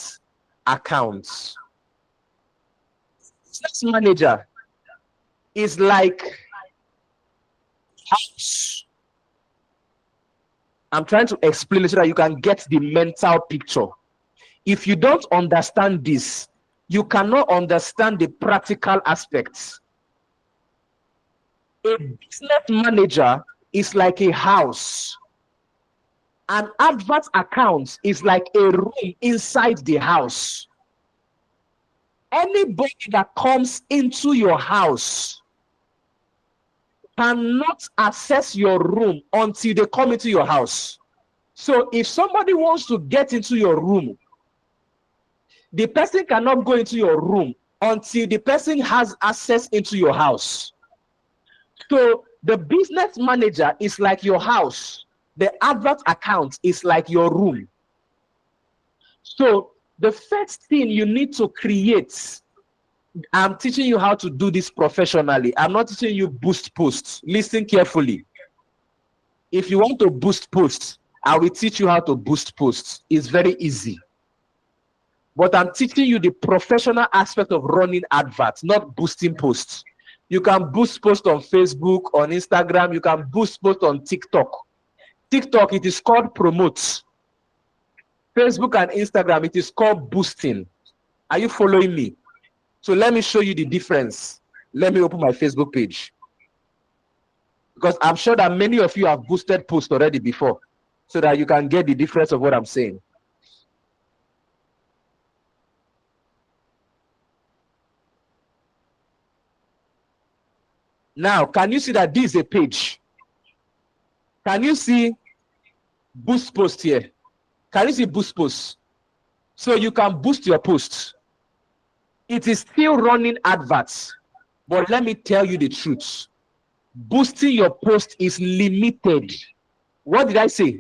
account. Business manager is like house. I'm trying to explain it so that you can get the mental picture. If you don't understand this, you cannot understand the practical aspects. A business manager is like a house. An advert account is like a room inside the house. Anybody that comes into your house cannot access your room until they come into your house. So if somebody wants to get into your room, the person cannot go into your room until the person has access into your house. So the business manager is like your house. The advert account is like your room. So the first thing you need to create, I'm teaching you how to do this professionally. I'm not teaching you boost posts. Listen carefully. If you want to boost posts, I will teach you how to boost posts. It's very easy. But I'm teaching you the professional aspect of running adverts, not boosting posts. You can boost posts on Facebook, on Instagram. You can boost posts on TikTok. TikTok, it is called promote. Facebook and Instagram, it is called boosting. Are you following me? So let me show you the difference. Let me open my Facebook page. Because I'm sure that many of you have boosted posts already before, so that you can get the difference of what I'm saying. Now, can you see that this is a page? Can you see boost post here? Can you see boost post? So you can boost your posts. It is still running adverts, but let me tell you the truth. Boosting your post is limited. What did I say?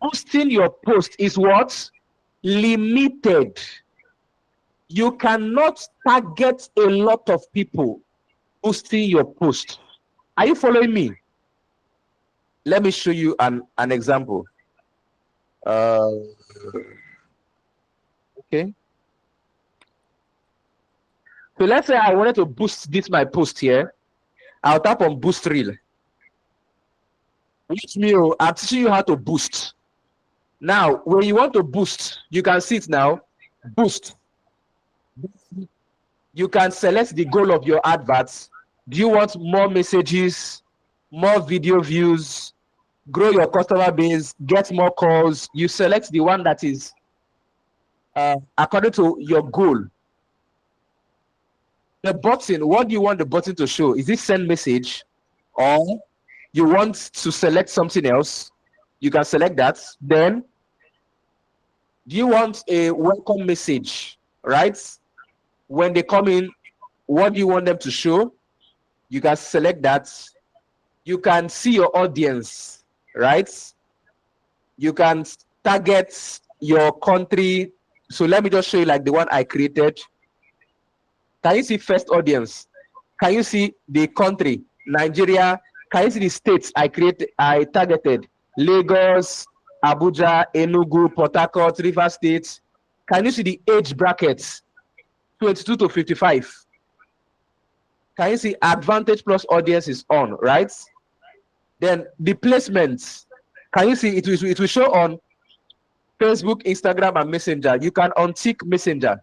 Boosting your post is what? Limited. You cannot target a lot of people boosting your post. Are you following me? Let me show you an example. Okay. So let's say I wanted to boost my post here. I'll tap on boost reel. Watch me, oh, I'm teaching you how to boost. Now, when you want to boost, you can see it now. Boost. You can select the goal of your adverts. Do you want more messages, more video views, grow your customer base, get more calls? You select the one that is according to your goal. The button, what do you want the button to show? Is it send message, or you want to select something else? You can select that. Then, do you want a welcome message, right? When they come in, what do you want them to show? You can select that. You can see your audience, right? You can target your country. So let me just show you like the one I created. Can you see first audience? Can you see the country, Nigeria? Can you see the states I targeted? Lagos, Abuja, Enugu, Port Harcourt, River State. Can you see the age brackets? 22 to 55. Can you see Advantage Plus audience is on, right? Then the placements. Can you see it will show on Facebook, Instagram, and Messenger. You can untick Messenger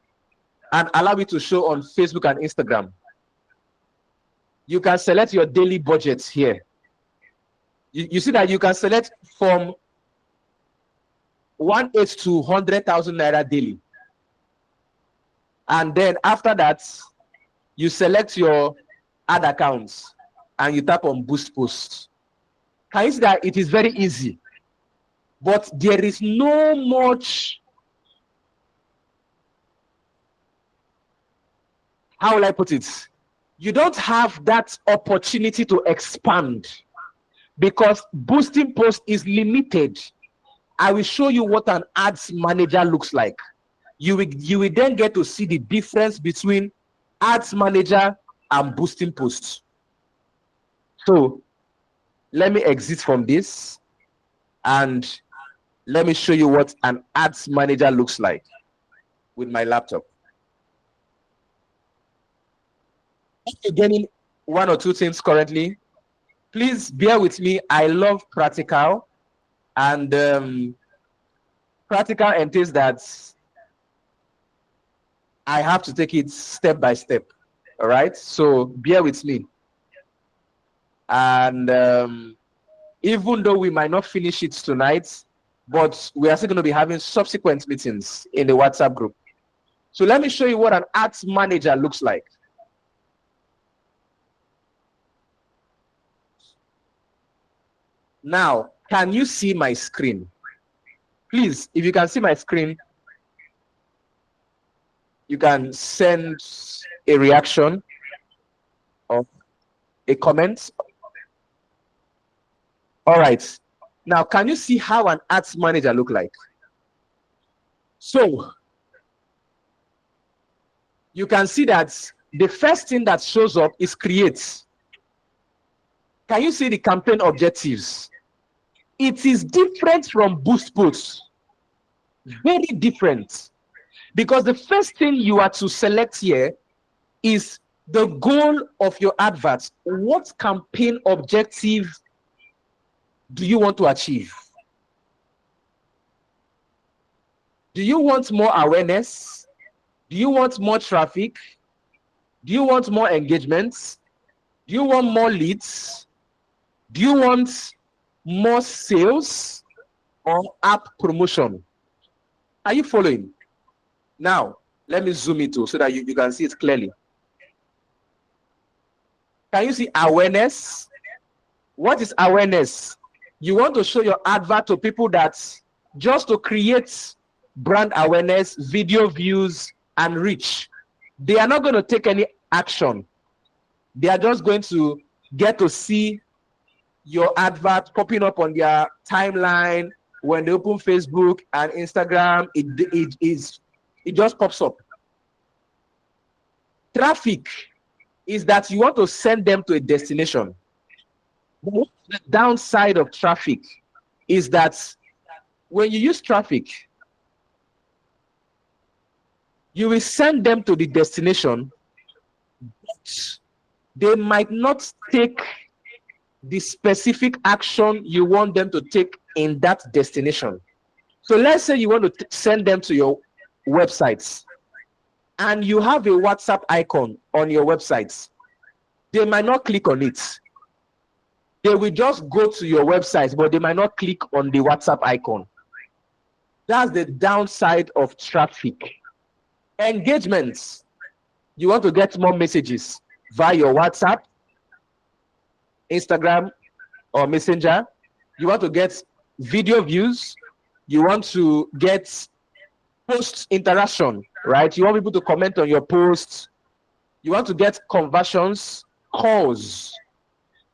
and allow it to show on Facebook and Instagram. You can select your daily budgets here. You see that you can select from 1/8 to 100,000 naira daily. And then after that, you select your ad accounts and you tap on boost post. Can you see that it is very easy? But there is no much, how will I put it? You don't have that opportunity to expand because boosting post is limited. I will show you what an ads manager looks like. You will then get to see the difference between ads manager and boosting posts. So let me exit from this and let me show you what an ads manager looks like with my laptop. Getting one or two things currently. Please bear with me. I love practical, and practical entails that I have to take it step by step. All right, so bear with me. And even though we might not finish it tonight, but we are still going to be having subsequent meetings in the WhatsApp group. So let me show you what an ads manager looks like. Now, can you see my screen? Please, if you can see my screen, you can send a reaction or a comment. All right. Now, can you see how an ads manager look like? So, you can see that the first thing that shows up is create. Can you see the campaign objectives? It is different from boost posts. Very different. Because the first thing you are to select here is the goal of your adverts. What campaign objective do you want to achieve? Do you want more awareness? Do you want more traffic? Do you want more engagements? Do you want more leads? Do you want more sales or app promotion? Are you following? Now, let me zoom it so that you can see it clearly. Can you see awareness? What is awareness? You want to show your advert to people that just to create brand awareness, video views, and reach. They are not going to take any action. They are just going to get to see your advert popping up on their timeline. When they open Facebook and Instagram, it just pops up. Traffic is that you want to send them to a destination. The downside of traffic is that when you use traffic, you will send them to the destination, but they might not take the specific action you want them to take in that destination. So let's say you want to send them to your websites and you have a WhatsApp icon on your websites. They might not click on it. They will just go to your website, but they might not click on the WhatsApp icon. That's the downside of traffic. Engagements. You want to get more messages via your WhatsApp, Instagram, or Messenger. You want to get video views. You want to get post interaction, right? You want people to comment on your posts. You want to get conversions, calls.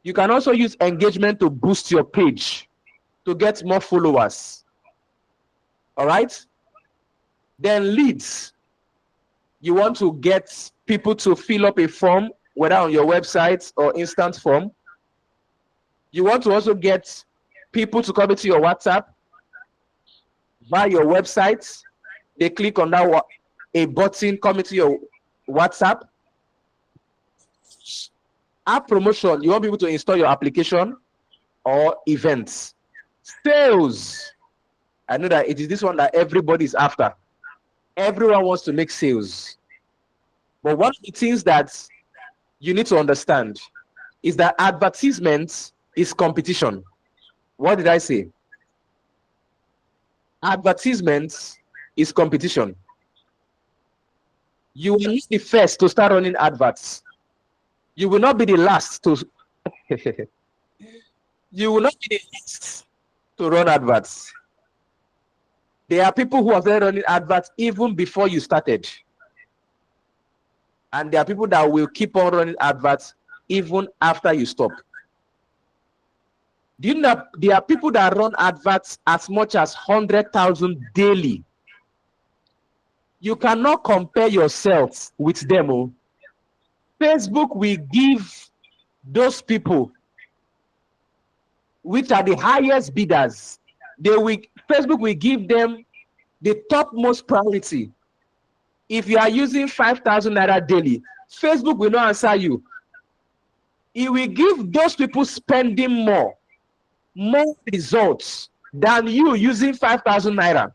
You can also use engagement to boost your page, to get more followers. All right? Then leads. You want to get people to fill up a form, whether on your website or instant form. You want to also get people to come into your WhatsApp via your website. They click on that a button, come into your WhatsApp. App promotion, you want people to install your application or events. Sales. I know that it is this one that everybody is after. Everyone wants to make sales. But one of the things that you need to understand is that advertisement is competition. What did I say? Advertisement is competition. You will not be the first to start running adverts. You will not be the last to you will not be the last to run adverts. There are people who have been running adverts even before you started. And there are people that will keep on running adverts even after you stop. Do you know there are people that run adverts as much as 100,000 daily? You cannot compare yourself with them. Oh. Facebook will give those people which are the highest bidders. Facebook will give them the topmost priority. If you are using 5,000 naira daily, Facebook will not answer you. It will give those people spending more results than you using 5,000 naira.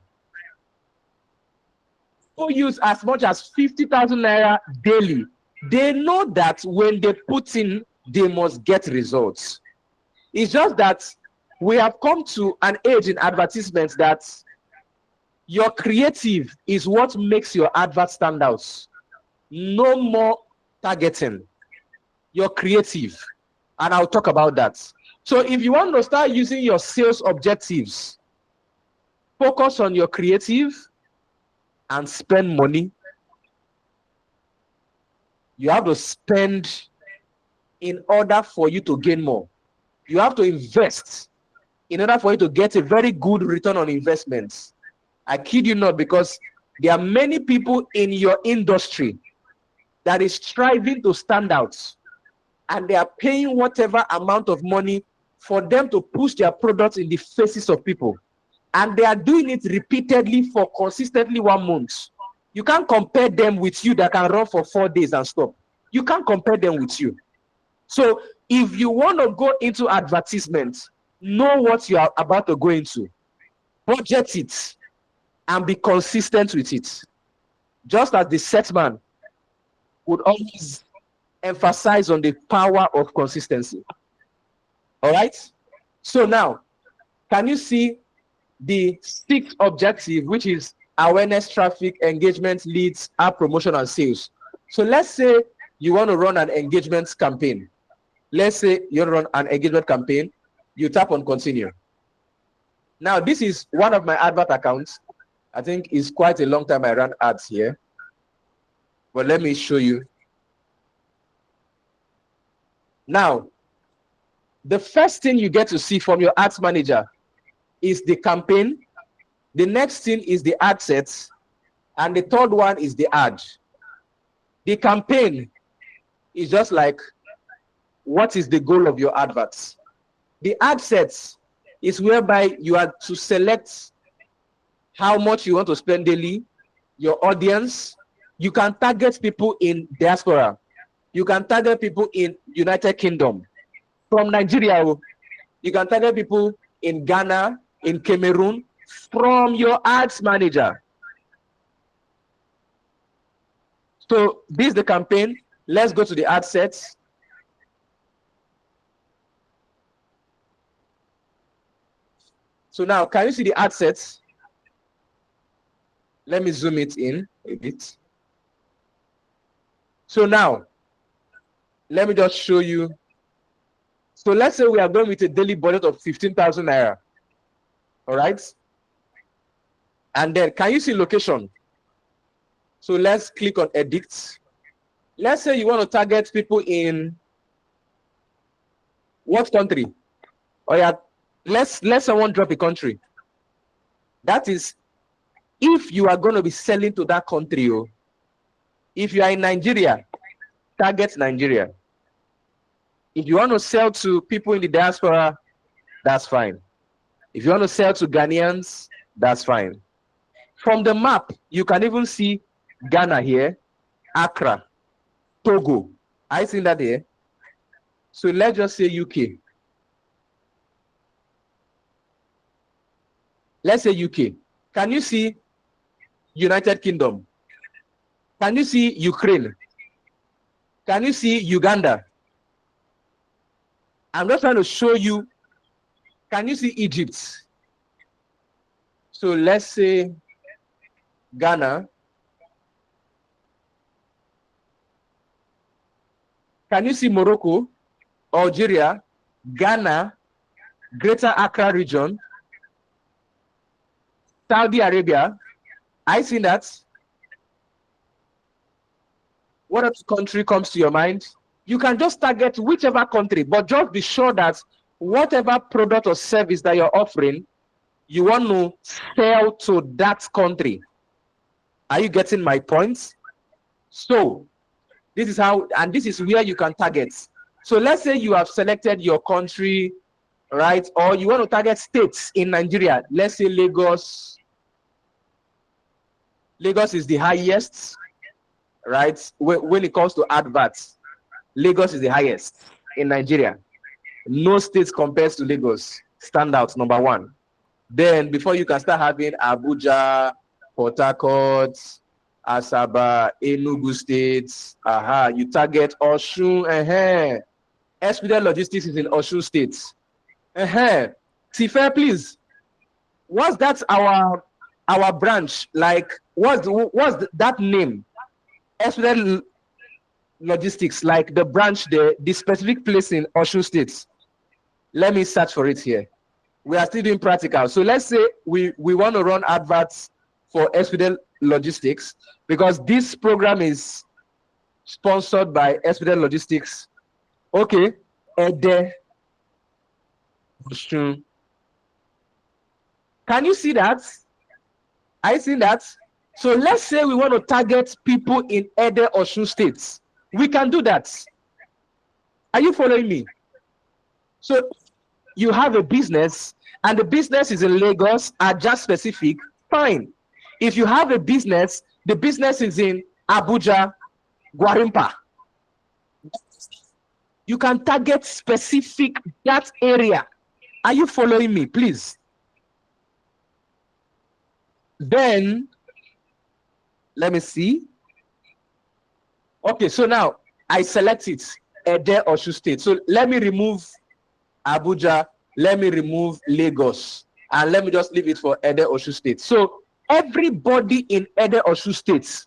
Who use as much as 50,000 naira daily. They know that when they put in, they must get results. It's just that we have come to an age in advertisements that your creative is what makes your advert stand out. No more targeting. Your creative. And I'll talk about that. So if you want to start using your sales objectives, focus on your creative and spend money. You have to spend in order for you to gain more. You have to invest in order for you to get a very good return on investments. I kid you not, because there are many people in your industry that is striving to stand out, and they are paying whatever amount of money for them to push their products in the faces of people. And they are doing it repeatedly for consistently 1 month. You can't compare them with you that can run for 4 days and stop. You can't compare them with you. So if you want to go into advertisement, know what you are about to go into. Budget it and be consistent with it. Just as the set man would always emphasize on the power of consistency. All right? So now, can you see the 6th objective, which is awareness, traffic, engagement, leads, app promotion, and sales? So let's say you want to run an engagement campaign. Let's say you run an engagement campaign. You tap on continue. Now, this is one of my advert accounts. I think it's quite a long time I ran ads here. But let me show you. Now, the first thing you get to see from your ads manager is the campaign. The next thing is the ad sets. And the third one is the ad. The campaign is just like, what is the goal of your adverts? The ad sets is whereby you are to select how much you want to spend daily, your audience. You can target people in diaspora. You can target people in United Kingdom. From Nigeria, you can target people in Ghana, in Cameroon, from your ads manager. So this is the campaign. Let's go to the ad sets. So now, can you see the ad sets? Let me zoom it in a bit. So now, let me just show you. So let's say we are going with a daily budget of 15,000 naira. All right. And then can you see location? So let's click on edit. Let's say you want to target people in what country? Oh yeah, let someone drop a country. That is, if you are going to be selling to that country, if you are in Nigeria, target Nigeria. If you want to sell to people in the diaspora, that's fine. If you want to sell to Ghanaians, that's fine. From the map, you can even see Ghana here, Accra, Togo. I seen that here. So let's just say UK. Let's say UK. Can you see United Kingdom? Can you see Ukraine? Can you see Uganda? I'm just trying to show you. Can you see Egypt? So let's say Ghana. Can you see Morocco, Algeria, Ghana, Greater Accra region, Saudi Arabia? I see that. What other country comes to your mind? You can just target whichever country, but just be sure that whatever product or service that you're offering, you want to sell to that country. Are you getting my points? So this is how, and this is where you can target. So let's say you have selected your country, right? Or you want to target states in Nigeria. Let's say Lagos. Lagos is the highest, right? When it comes to adverts, Lagos is the highest in Nigeria. No state compares to Lagos. Standout number one. Then before you can start having Abuja, Port Harcourt, Asaba, Enugu states. You target Osun. Expedient Logistics is in Osun State. Tifa, please. What's that our branch like? What's that name? Expedient Logistics, like the branch, the specific place in Osun State. Let me search for it here. We are still doing practical. So let's say we want to run adverts for Expedient Logistics, because this program is sponsored by Expedient Logistics. Okay. Ede. Can you see that? I see that. So let's say we want to target people in Ede, Osun states. We can do that. Are you following me? So you have a business and the business is in Lagos, Ajah specific, fine. If you have a business, the business is in Abuja, Gwarimpa, you can target specific that area. Are you following me, please? Then let me see. Okay, so now I select it, Ede, Osun State. So let me remove Abuja, let me remove Lagos, and let me just leave it for Ede, Osun State. So everybody in Ede, Osun State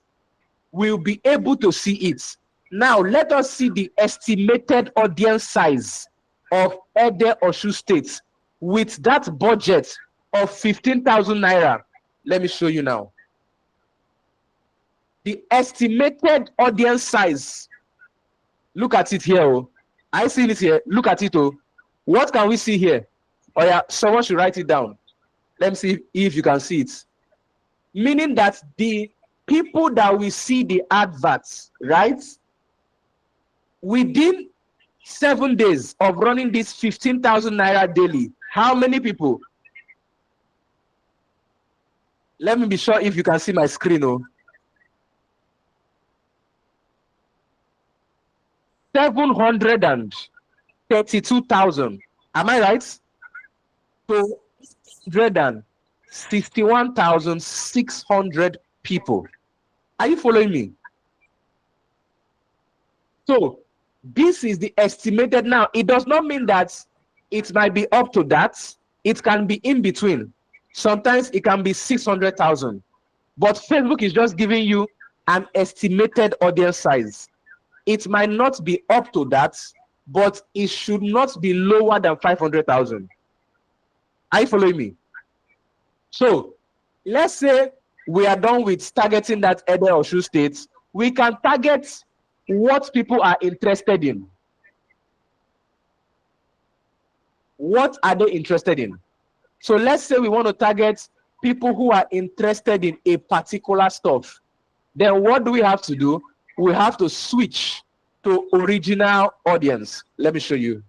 will be able to see it. Now let us see the estimated audience size of Ede, Osun State with that budget of 15,000 naira. Let me show you now. The estimated audience size. Look at it here. Oh. I see it here. Look at it. Oh. What can we see here? Oh yeah, someone should write it down. Let me see if you can see it. Meaning that the people that we see the adverts, right? Within 7 days of running this 15,000 naira daily, how many people? Let me be sure if you can see my screen. Oh. 732,000. Am I right? So 161,600 people. Are you following me? So this is the estimated now. It does not mean that it might be up to that. It can be in between. Sometimes it can be 600,000. But Facebook is just giving you an estimated audience size. It might not be up to that, but it should not be lower than 500,000. Are you following me? So let's say we are done with targeting that Ede Osun State. We can target what people are interested in. What are they interested in? So let's say we want to target people who are interested in a particular stuff. Then what do we have to do? We have to switch to original audience. Let me show you.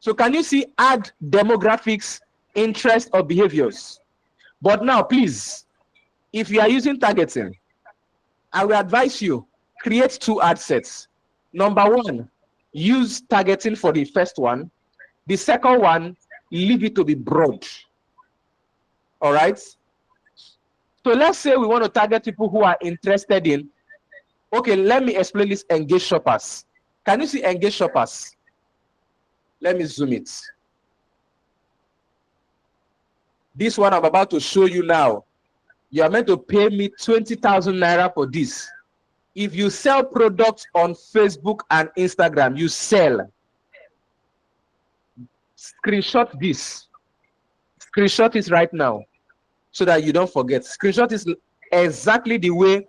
So can you see add demographics, interest, or behaviors? But now, please, if you are using targeting, I will advise you, create 2 ad sets. Number 1, use targeting for the first one. The second one, leave it to be broad. All right? So let's say we want to target people who are interested in, okay, let me explain this engage shoppers. Can you see engage shoppers? Let me zoom it. This one I'm about to show you now. You are meant to pay me 20,000 naira for this. If you sell products on Facebook and Instagram, you sell. Screenshot this. Screenshot it right now so that you don't forget. Screenshot is exactly the way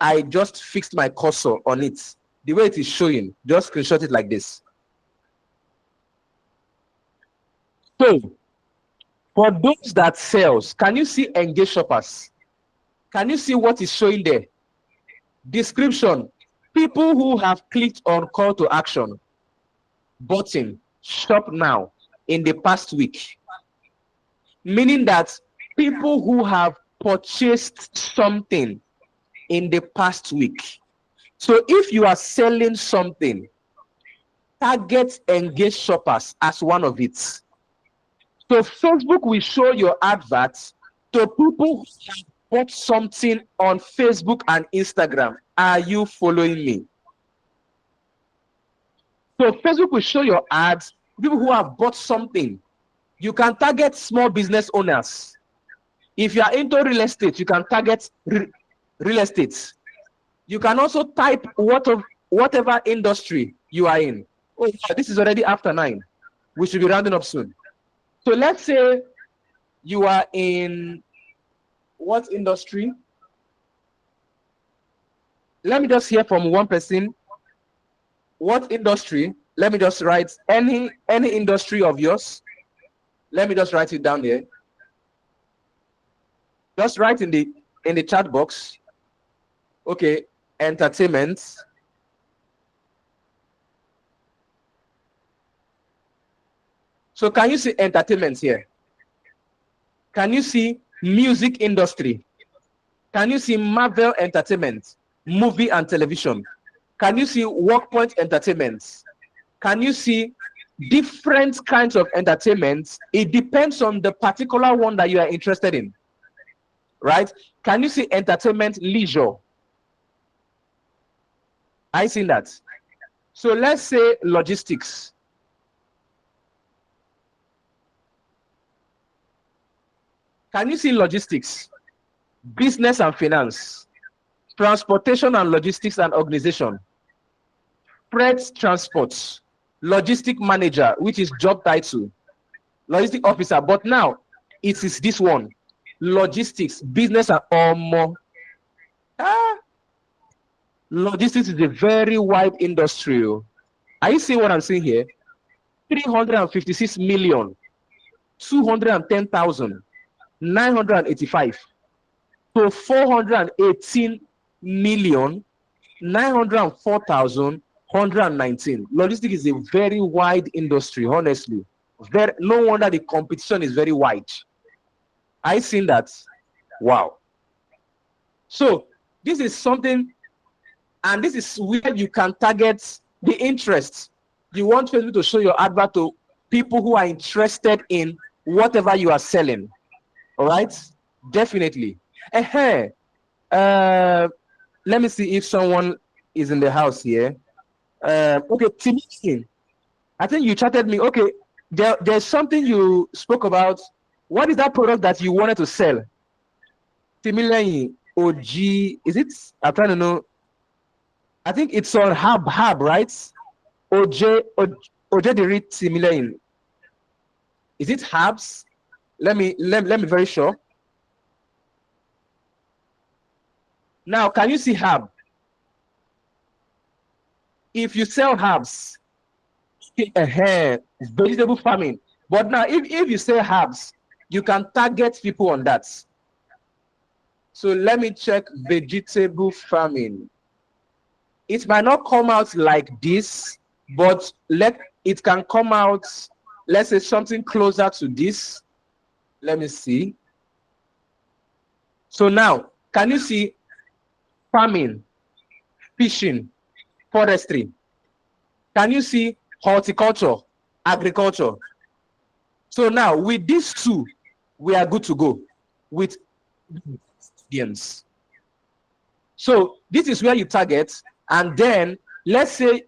I just fixed my cursor on it. The way it is showing, just screenshot it like this. So, for those that sells, can you see engage shoppers? Can you see what is showing there? Description, people who have clicked on call to action, button, shop now in the past week. Meaning that people who have purchased something in the past week. So if you are selling something, target engage shoppers as one of it. So Facebook will show your adverts to people who have bought something on Facebook and Instagram. Are you following me? So Facebook will show your ads to people who have bought something. You can target small business owners. If you are into real estate, you can target real estate. You can also type whatever industry you are in. Oh, this is already after 9. We should be rounding up soon. So let's say you are in what industry? Let me just hear from one person. What industry? Let me just write any industry of yours. Let me just write it down there. Just write in the chat box. Okay, entertainment. So can you see entertainment here? Can you see music industry? Can you see Marvel Entertainment, movie and television? Can you see Workpoint Entertainment? Can you see different kinds of entertainment? It depends on the particular one that you are interested in, right? Can you see entertainment leisure? I seen that. So let's say logistics. Can you see logistics, business and finance, transportation and logistics and organization, freight transport, logistic manager, which is job title, logistic officer, but now it is this one, logistics, business and logistics is a very wide industry. Are you seeing what I'm saying here? 356 million, 210,000. 985 to 418 904,119. Logistics is a very wide industry, honestly. No wonder the competition is very wide. I seen that. Wow. So this is something, and this is where you can target the interest. You want Facebook to show your advert to people who are interested in whatever you are selling. All right, definitely. Let me see if someone is in the house here. Okay, Timothy, I think you chatted me. Okay, there's something you spoke about. What is that product that you wanted to sell? Timothy, OG, is it? I'm trying to know. I think it's on Hub, right? OJ the read Timothy. Is it Hubs? Let me very sure. Now, can you see Hub? If you sell herbs, vegetable farming. But now, if you sell herbs, you can target people on that. So let me check vegetable farming. It might not come out like this, but it can come out, let's say something closer to this. Let me see. So now, can you see farming, fishing, forestry? Can you see horticulture, agriculture? So now with these two, we are good to go with audience. So this is where you target, and then let's say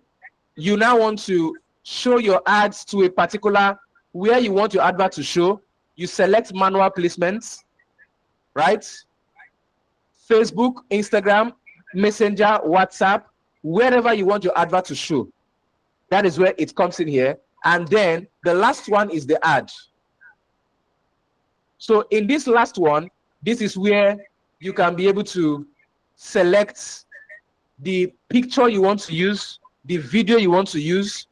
you now want to show your ads to a particular where you want your advert to show. You select manual placements, right? Facebook, Instagram, Messenger, WhatsApp, wherever you want your advert to show. That is where it comes in here. And then the last one is the ad. So in this last one, this is where you can be able to select the picture you want to use, the video you want to use.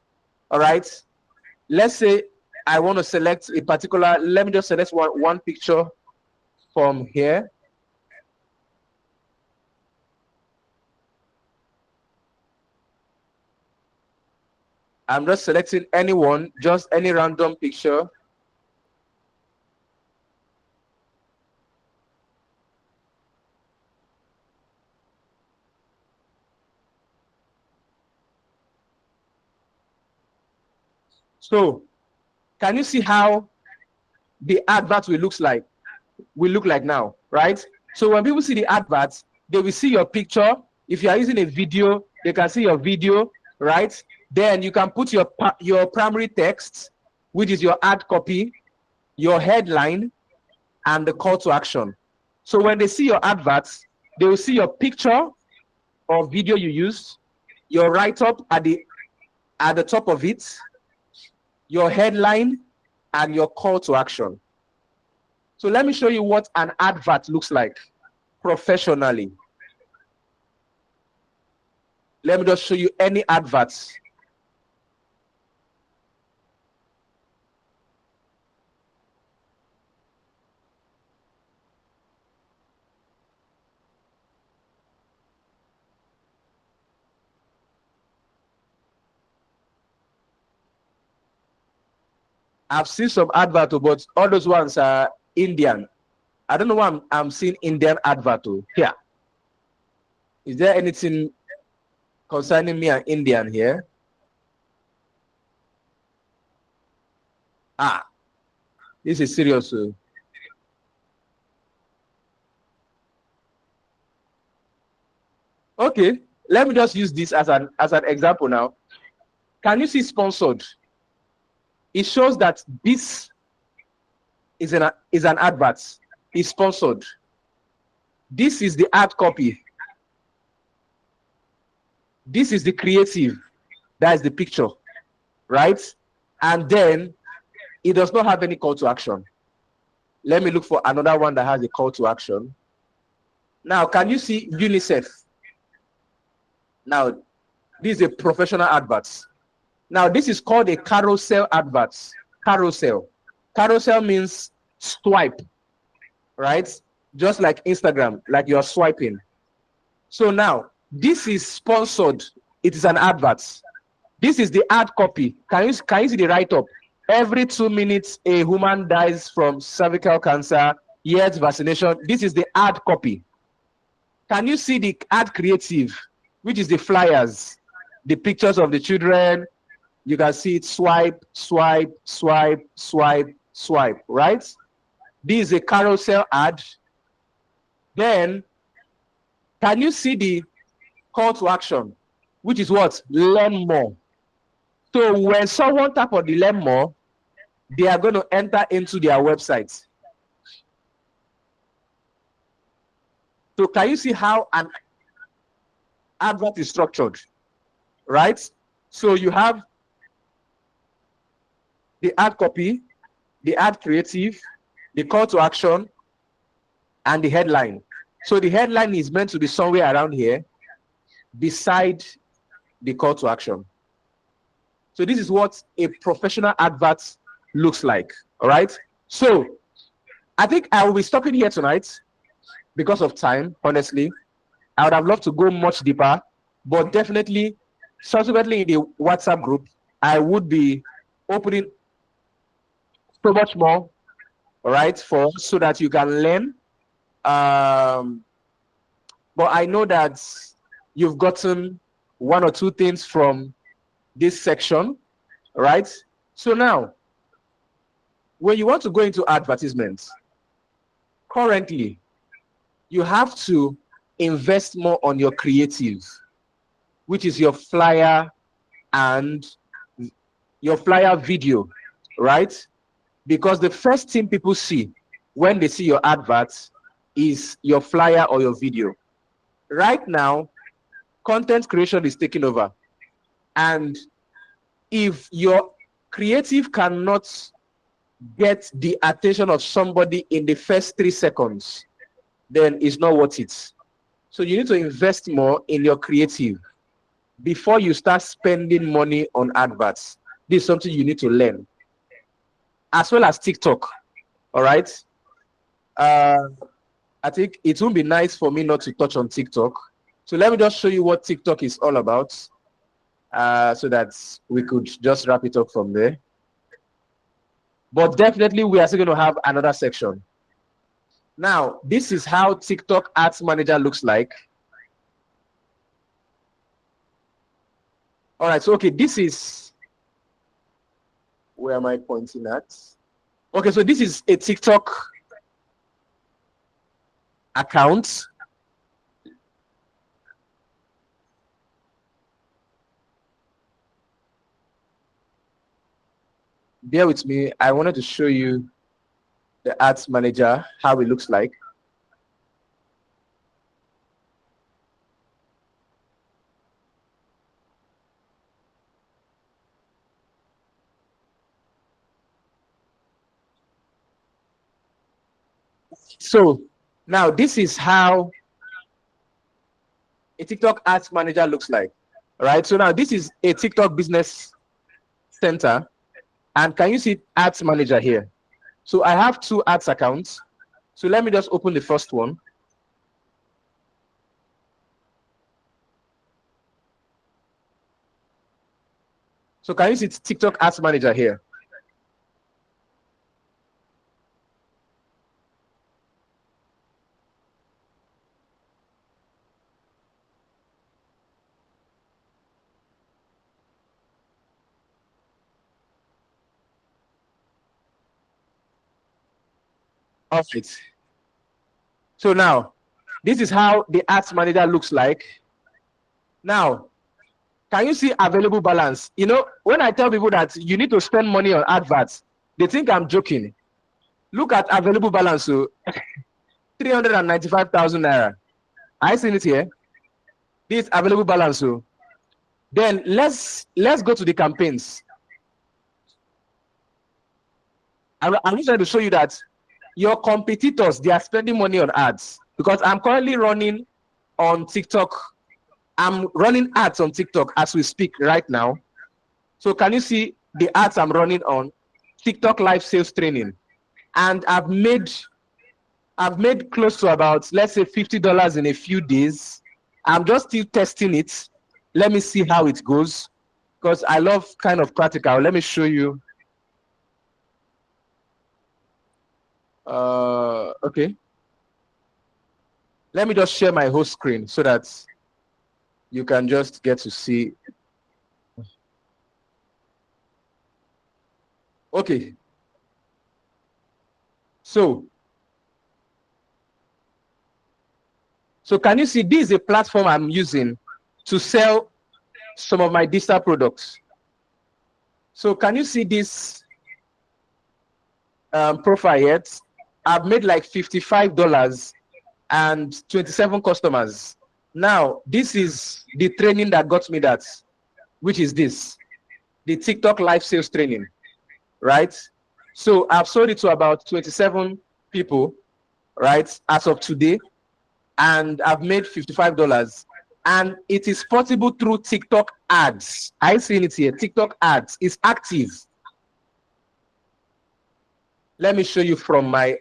All right. Let's say I want to select a particular, let me just select one picture from here. I'm just selecting anyone, just any random picture. So, can you see how the advert will look like now, right? So when people see the advert, they will see your picture. If you are using a video, they can see your video, right? Then you can put your primary text, which is your ad copy, your headline, and the call to action. So when they see your adverts, they will see your picture or video you used, your write-up at the top of it, your headline, and your call to action. So let me show you what an advert looks like professionally. Let me just show you any adverts. I've seen some advert, but all those ones are Indian. I don't know why I'm seeing Indian advert here. Is there anything concerning me and Indian here? This is serious. Okay, let me just use this as an example now. Can you see sponsored? It shows that this is an advert. It's sponsored. This is the ad copy. This is the creative. That is the picture, right? And then it does not have any call to action. Let me look for another one that has a call to action. Now, can you see UNICEF? Now, this is a professional advert. Now, this is called a carousel advert. Carousel. Carousel means swipe, right? Just like Instagram, like you're swiping. So now, this is sponsored. It is an advert. This is the ad copy. Can you see the write-up? Every 2 minutes, a woman dies from cervical cancer, yet vaccination. This is the ad copy. Can you see the ad creative, which is the flyers, the pictures of the children? You can see it swipe, swipe, swipe, swipe, swipe, right? This is a carousel ad. Then, can you see the call to action, which is what? Learn more. So when someone tap on the learn more, they are going to enter into their website. So can you see how an advert is structured, right? So you have the ad copy, the ad creative, the call to action, and the headline. So the headline is meant to be somewhere around here beside the call to action. So this is what a professional advert looks like, all right? So I think I will be stopping here tonight because of time, honestly. I would have loved to go much deeper, but definitely, subsequently in the WhatsApp group, I would be opening so much more, all right, for so that you can learn. But I know that you've gotten one or two things from this section, right? So now, when you want to go into advertisements, currently, you have to invest more on your creative, which is your flyer and your flyer video, right? Because the first thing people see when they see your advert is your flyer or your video. Right now, content creation is taking over. And if your creative cannot get the attention of somebody in the first 3 seconds, then it's not worth it. So you need to invest more in your creative before you start spending money on adverts. This is something you need to learn. As well as TikTok, all right? I think it would be nice for me not to touch on TikTok. So let me just show you what TikTok is all about so that we could just wrap it up from there. But definitely we are still going to have another section. Now, this is how TikTok Ads Manager looks like. All right, so okay, this is, where am I pointing at? Okay, so this is a TikTok account. Bear with me, I wanted to show you the Ads Manager, how it looks like. So now this is how a TikTok Ads Manager looks like, right? So now this is a TikTok Business Center, and can you see Ads Manager here? So I have 2 ads accounts. So let me just open the first one. So can you see TikTok Ads Manager here? All right. So now, this is how the Ads Manager looks like. Now, can you see available balance? You know, when I tell people that you need to spend money on adverts, they think I'm joking. Look at available balance. So 395,000 naira. I seen it here. This available balance. So then let's go to the campaigns. I'm just trying to show you that your competitors, they are spending money on ads, because I'm currently running on TikTok. I'm running ads on TikTok as we speak right now. So can you see the ads I'm running on TikTok live sales training? And I've made close to about, let's say, $50 in a few days I'm just still testing it. Let me see how it goes, because I love kind of practical. Let me show you. Okay. Let me just share my whole screen so that you can just get to see. Okay. So can you see this is a platform I'm using to sell some of my digital products. So can you see this profile yet? I've made like $55 and 27 customers. Now, this is the training that got me that, which is this, the TikTok live sales training, right? So I've sold it to about 27 people, right, as of today, and I've made $55. And it is possible through TikTok ads. I see it here. TikTok ads is active. Let me show you from my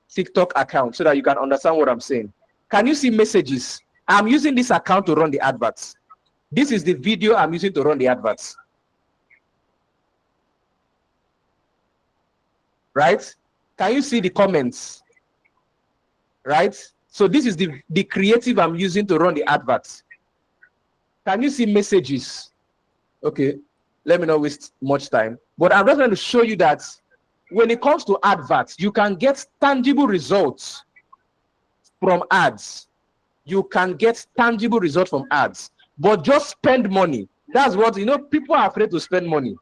TikTok account so that you can understand what I'm saying. Can you see messages? I'm using this account to run the adverts. This is the video I'm using to run the adverts. Right? Can you see the comments? Right? So this is the creative I'm using to run the adverts. Can you see messages? Okay, let me not waste much time. But I'm just going to show you that when it comes to adverts, you can get tangible results from ads. You can get tangible results from ads, but just spend money. That's what, you know, people are afraid to spend money.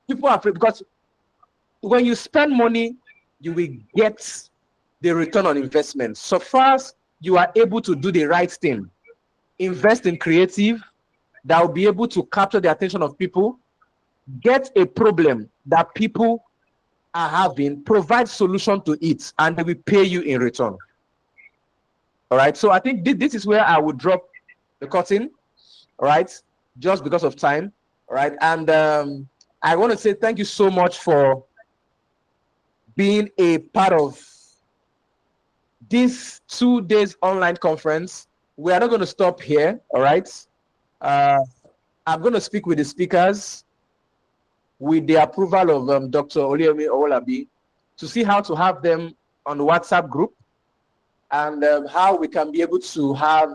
People are afraid because when you spend money, you will get the return on investment. So far as you are able to do the right thing, invest in creative that will be able to capture the attention of people, get a problem that people are having, provide solution to it, and they will pay you in return. All right. So I think this is where I would drop the curtain. All right. Just because of time. All right. And I want to say thank you so much for being a part of this 2 days online conference. We are not going to stop here. All right. I'm going to speak with the speakers with the approval of Dr. Oliomi Owolabi to see how to have them on the WhatsApp group and how we can be able to have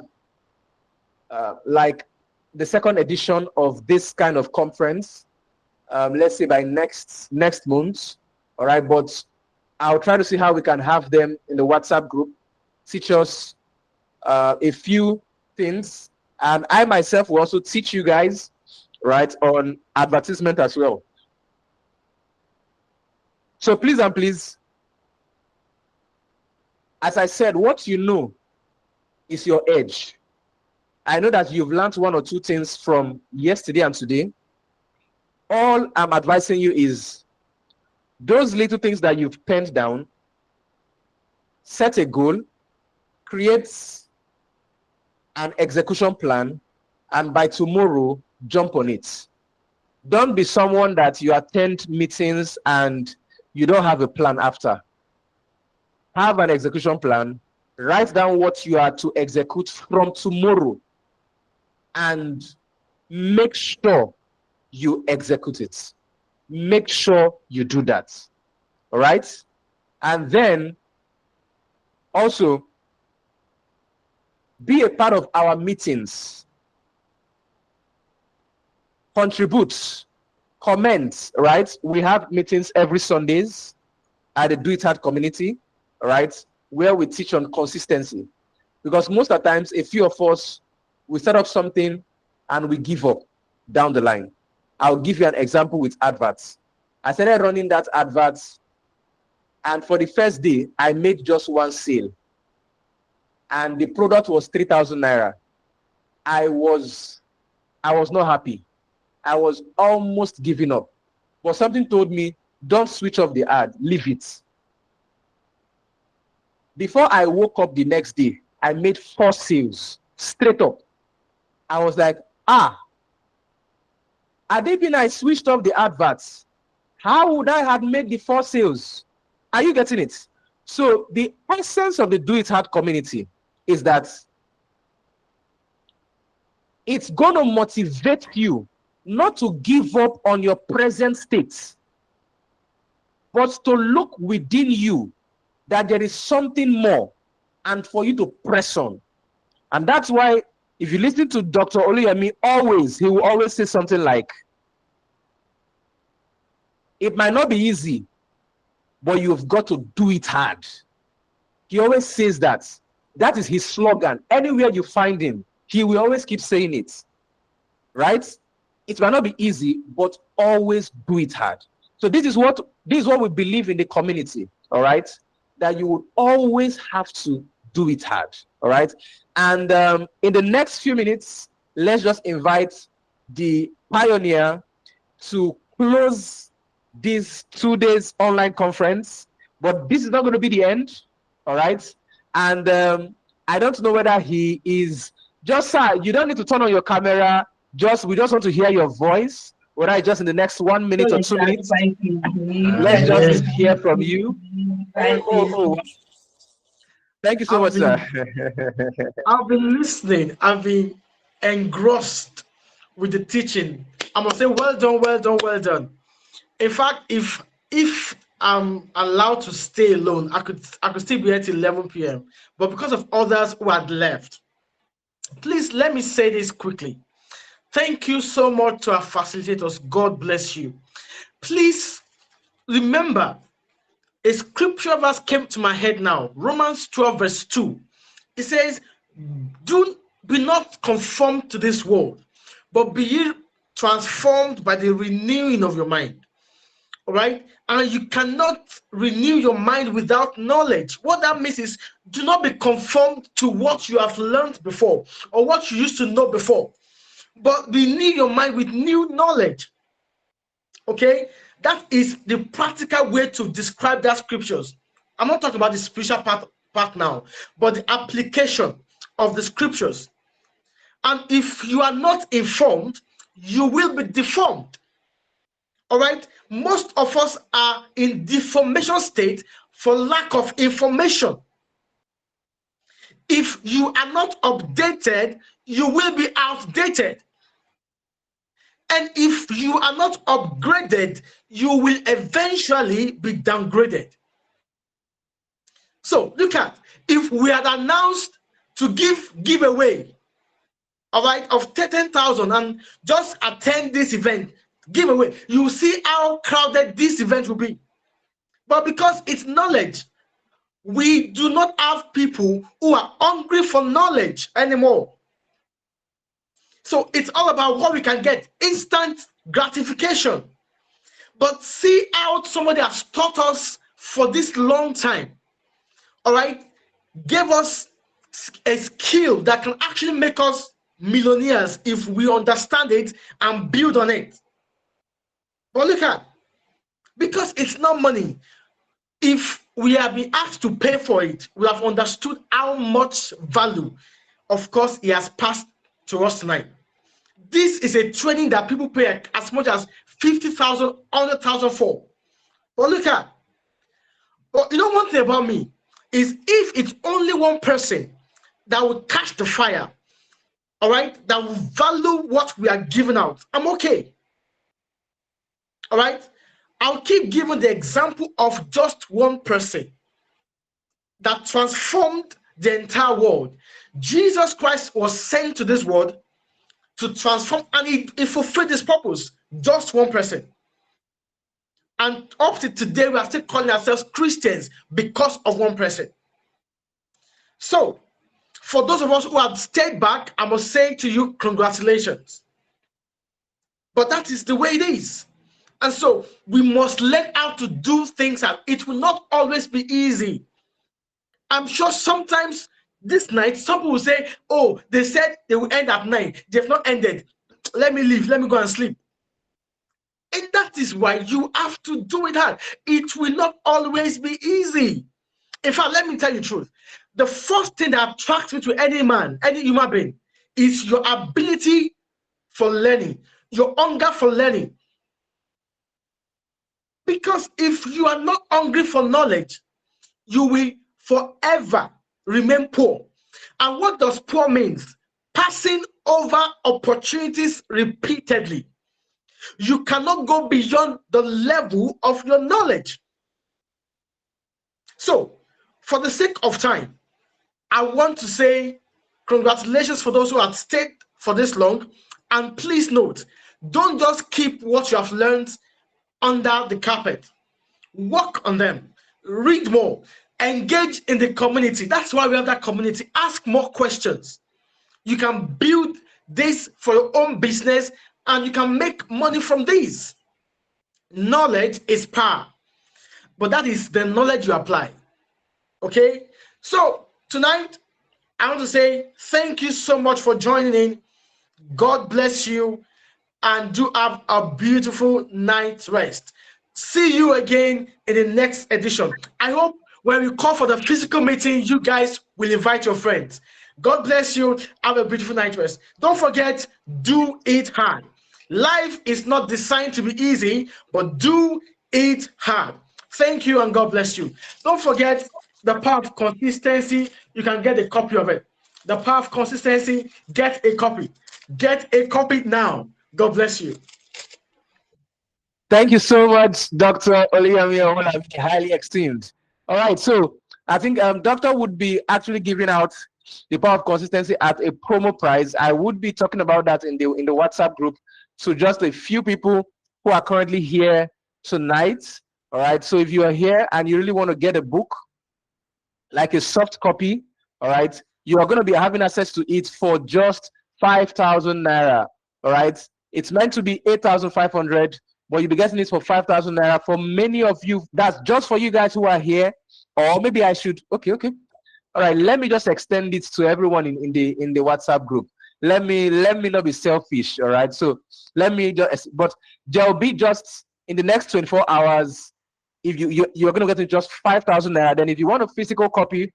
like the second edition of this kind of conference, let's say by next month. All right, but I'll try to see how we can have them in the WhatsApp group, teach us a few things, and I myself will also teach you guys, right, on advertisement as well. So please and please, as I said, what you know is your edge. I know that you've learned one or two things from yesterday and today. All I'm advising you is those little things that you've penned down, set a goal, create an execution plan, and by tomorrow, jump on it. Don't be someone that you attend meetings and you don't have a plan after. Have an execution plan, write down what you are to execute from tomorrow, and make sure you execute it. Make sure you do that. All right? And then also be a part of our meetings. Contribute, comment, right? We have meetings every Sundays at the Do It Hard community, right? Where we teach on consistency. Because most of the times, a few of us, we set up something and we give up down the line. I'll give you an example with adverts. I started running that advert, and for the first day, I made just one sale. And the product was 3,000 naira. I was not happy. I was almost giving up. But something told me, don't switch off the ad, leave it. Before I woke up the next day, I made 4 sales straight up. I was like, had it been I switched off the adverts, how would I have made the 4 sales? Are you getting it? So the essence of the Do It Hard community is that it's going to motivate you not to give up on your present state, but to look within you that there is something more and for you to press on. And that's why if you listen to Dr. Oluyemi, he will always say something like, it might not be easy, but you've got to do it hard. He always says that. That is his slogan. Anywhere you find him, he will always keep saying it. Right? It might not be easy, but always do it hard. So this is what we believe in the community. All right, that you would always have to do it hard. All right, and in the next few minutes, let's just invite the pioneer to close this 2 days online conference. But this is not going to be the end. All right, and I don't know whether he is just, sir, you don't need to turn on your camera. We just want to hear your voice. Whether it's just in the next 1 minute or 2 minutes, let's just hear from you. Oh. Thank you so much, sir. I've been listening. I've been engrossed with the teaching. I must say, well done. In fact, if I'm allowed to stay alone, I could still be here till 11 p.m. But because of others who had left, please let me say this quickly. Thank you so much to our facilitators. God bless you. Please remember, a scripture verse came to my head now. Romans 12 verse 2. It says, be not conformed to this world, but be ye transformed by the renewing of your mind. All right? And you cannot renew your mind without knowledge. What that means is, do not be conformed to what you have learned before or what you used to know before, but renew your mind with new knowledge. Okay? That is the practical way to describe that scriptures. I'm not talking about the spiritual part now, but the application of the scriptures. And if you are not informed, you will be deformed. All right? Most of us are in deformation state for lack of information. If you are not updated, you will be outdated. And if you are not upgraded, you will eventually be downgraded. So look at, if we had announced to give away, all right, of 10,000 and just attend this event, giveaway, you see how crowded this event will be. But because it's knowledge, we do not have people who are hungry for knowledge anymore. So it's all about what we can get, instant gratification. But see how somebody has taught us for this long time, all right, gave us a skill that can actually make us millionaires if we understand it and build on it. But look at, because it's not money, if we have been asked to pay for it, we have understood how much value, of course, he has passed to us tonight. This is a training that people pay as much as 50,000, 100,000 for. But look at, but you know, one thing about me is, if it's only one person that will catch the fire, all right, that will value what we are giving out, I'm okay. All right, I'll keep giving the example of just one person that transformed the entire world. Jesus Christ was sent to this world to transform, and he fulfilled his purpose. Just one person. And up to today, we are still calling ourselves Christians because of one person. So, for those of us who have stayed back, I must say to you, congratulations. But that is the way it is. And so, we must learn how to do things, and it will not always be easy. I'm sure sometimes this night, some people will say, oh, they said they will end at 9. They've not ended. Let me leave. Let me go and sleep. And that is why you have to do it hard. It will not always be easy. In fact, let me tell you the truth. The first thing that attracts me to any man, any human being, is your ability for learning, your hunger for learning. Because if you are not hungry for knowledge, you will forever remain poor. And what does poor means? Passing over opportunities repeatedly. You cannot go beyond the level of your knowledge. So, for the sake of time, I want to say congratulations for those who have stayed for this long. And please note, don't just keep what you have learned under the carpet. Work on them. Read more. Engage in the community. That's why we have that community. Ask more questions. You can build this for your own business and you can make money from this. Knowledge is power, but that is the knowledge you apply. Okay? So tonight, I want to say thank you so much for joining in. God bless you and do have a beautiful night's rest. See you again in the next edition. I hope when we call for the physical meeting, you guys will invite your friends. God bless you. Have a beautiful night rest. Don't forget, do it hard. Life is not designed to be easy, but do it hard. Thank you and God bless you. Don't forget the power of consistency. You can get a copy of it. The power of consistency, get a copy. Get a copy now. God bless you. Thank you so much, Dr. Oluyemi Owolabi, highly esteemed. All right, so I think Doctor would be actually giving out the power of consistency at a promo price. I would be talking about that in the WhatsApp group. So just a few people who are currently here tonight. All right, so if you are here and you really want to get a book, like a soft copy, all right, you are going to be having access to it for just 5,000 naira. All right, it's meant to be 8,500, but you'll be getting it for 5,000 naira. For many of you, that's just for you guys who are here. Or maybe I should, okay. All right, let me just extend it to everyone in the WhatsApp group. Let me not be selfish. All right, so let me just, but there'll be just in the next 24 hours. If you're going to get it just 5,000 naira, then if you want a physical copy,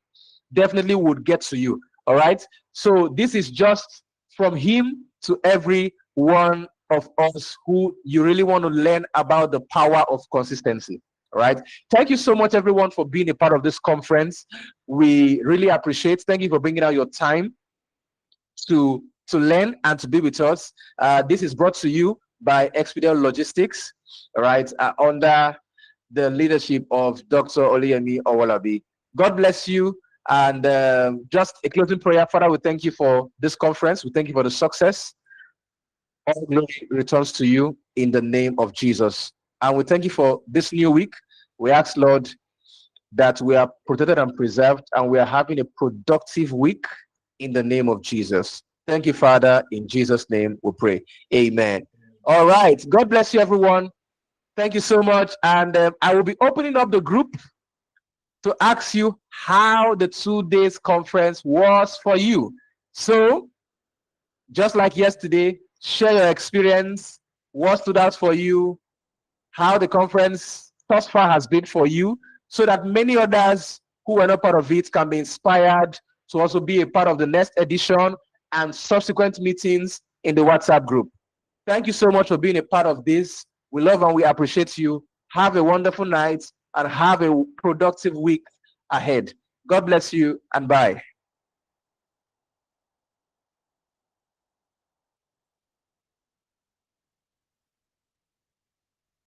definitely would get to you. All right, so this is just from him to every one of us who you really want to learn about the power of consistency. All right, thank you so much everyone for being a part of this conference. We really appreciate. Thank you for bringing out your time to learn and to be with us. This is brought to you by Expedel Logistics, all right, under the leadership of Dr. Oluyemi Owolabi. God bless you. And just a closing prayer. Father, we thank you for this conference. We thank you for the success. All glory returns to you in the name of Jesus. And we thank you for this new week. We ask, Lord, that we are protected and preserved, and we are having a productive week in the name of Jesus. Thank you, Father. In Jesus' name we pray. Amen. All right. God bless you, everyone. Thank you so much. And I will be opening up the group to ask you how the 2 days conference was for you. So, just like yesterday, share your experience, what stood out for you, how the conference thus far has been for you, so that many others who were not part of it can be inspired to also be a part of the next edition and subsequent meetings in the WhatsApp group. Thank you so much for being a part of this. We love and we appreciate you. Have a wonderful night and have a productive week ahead. God bless you and bye.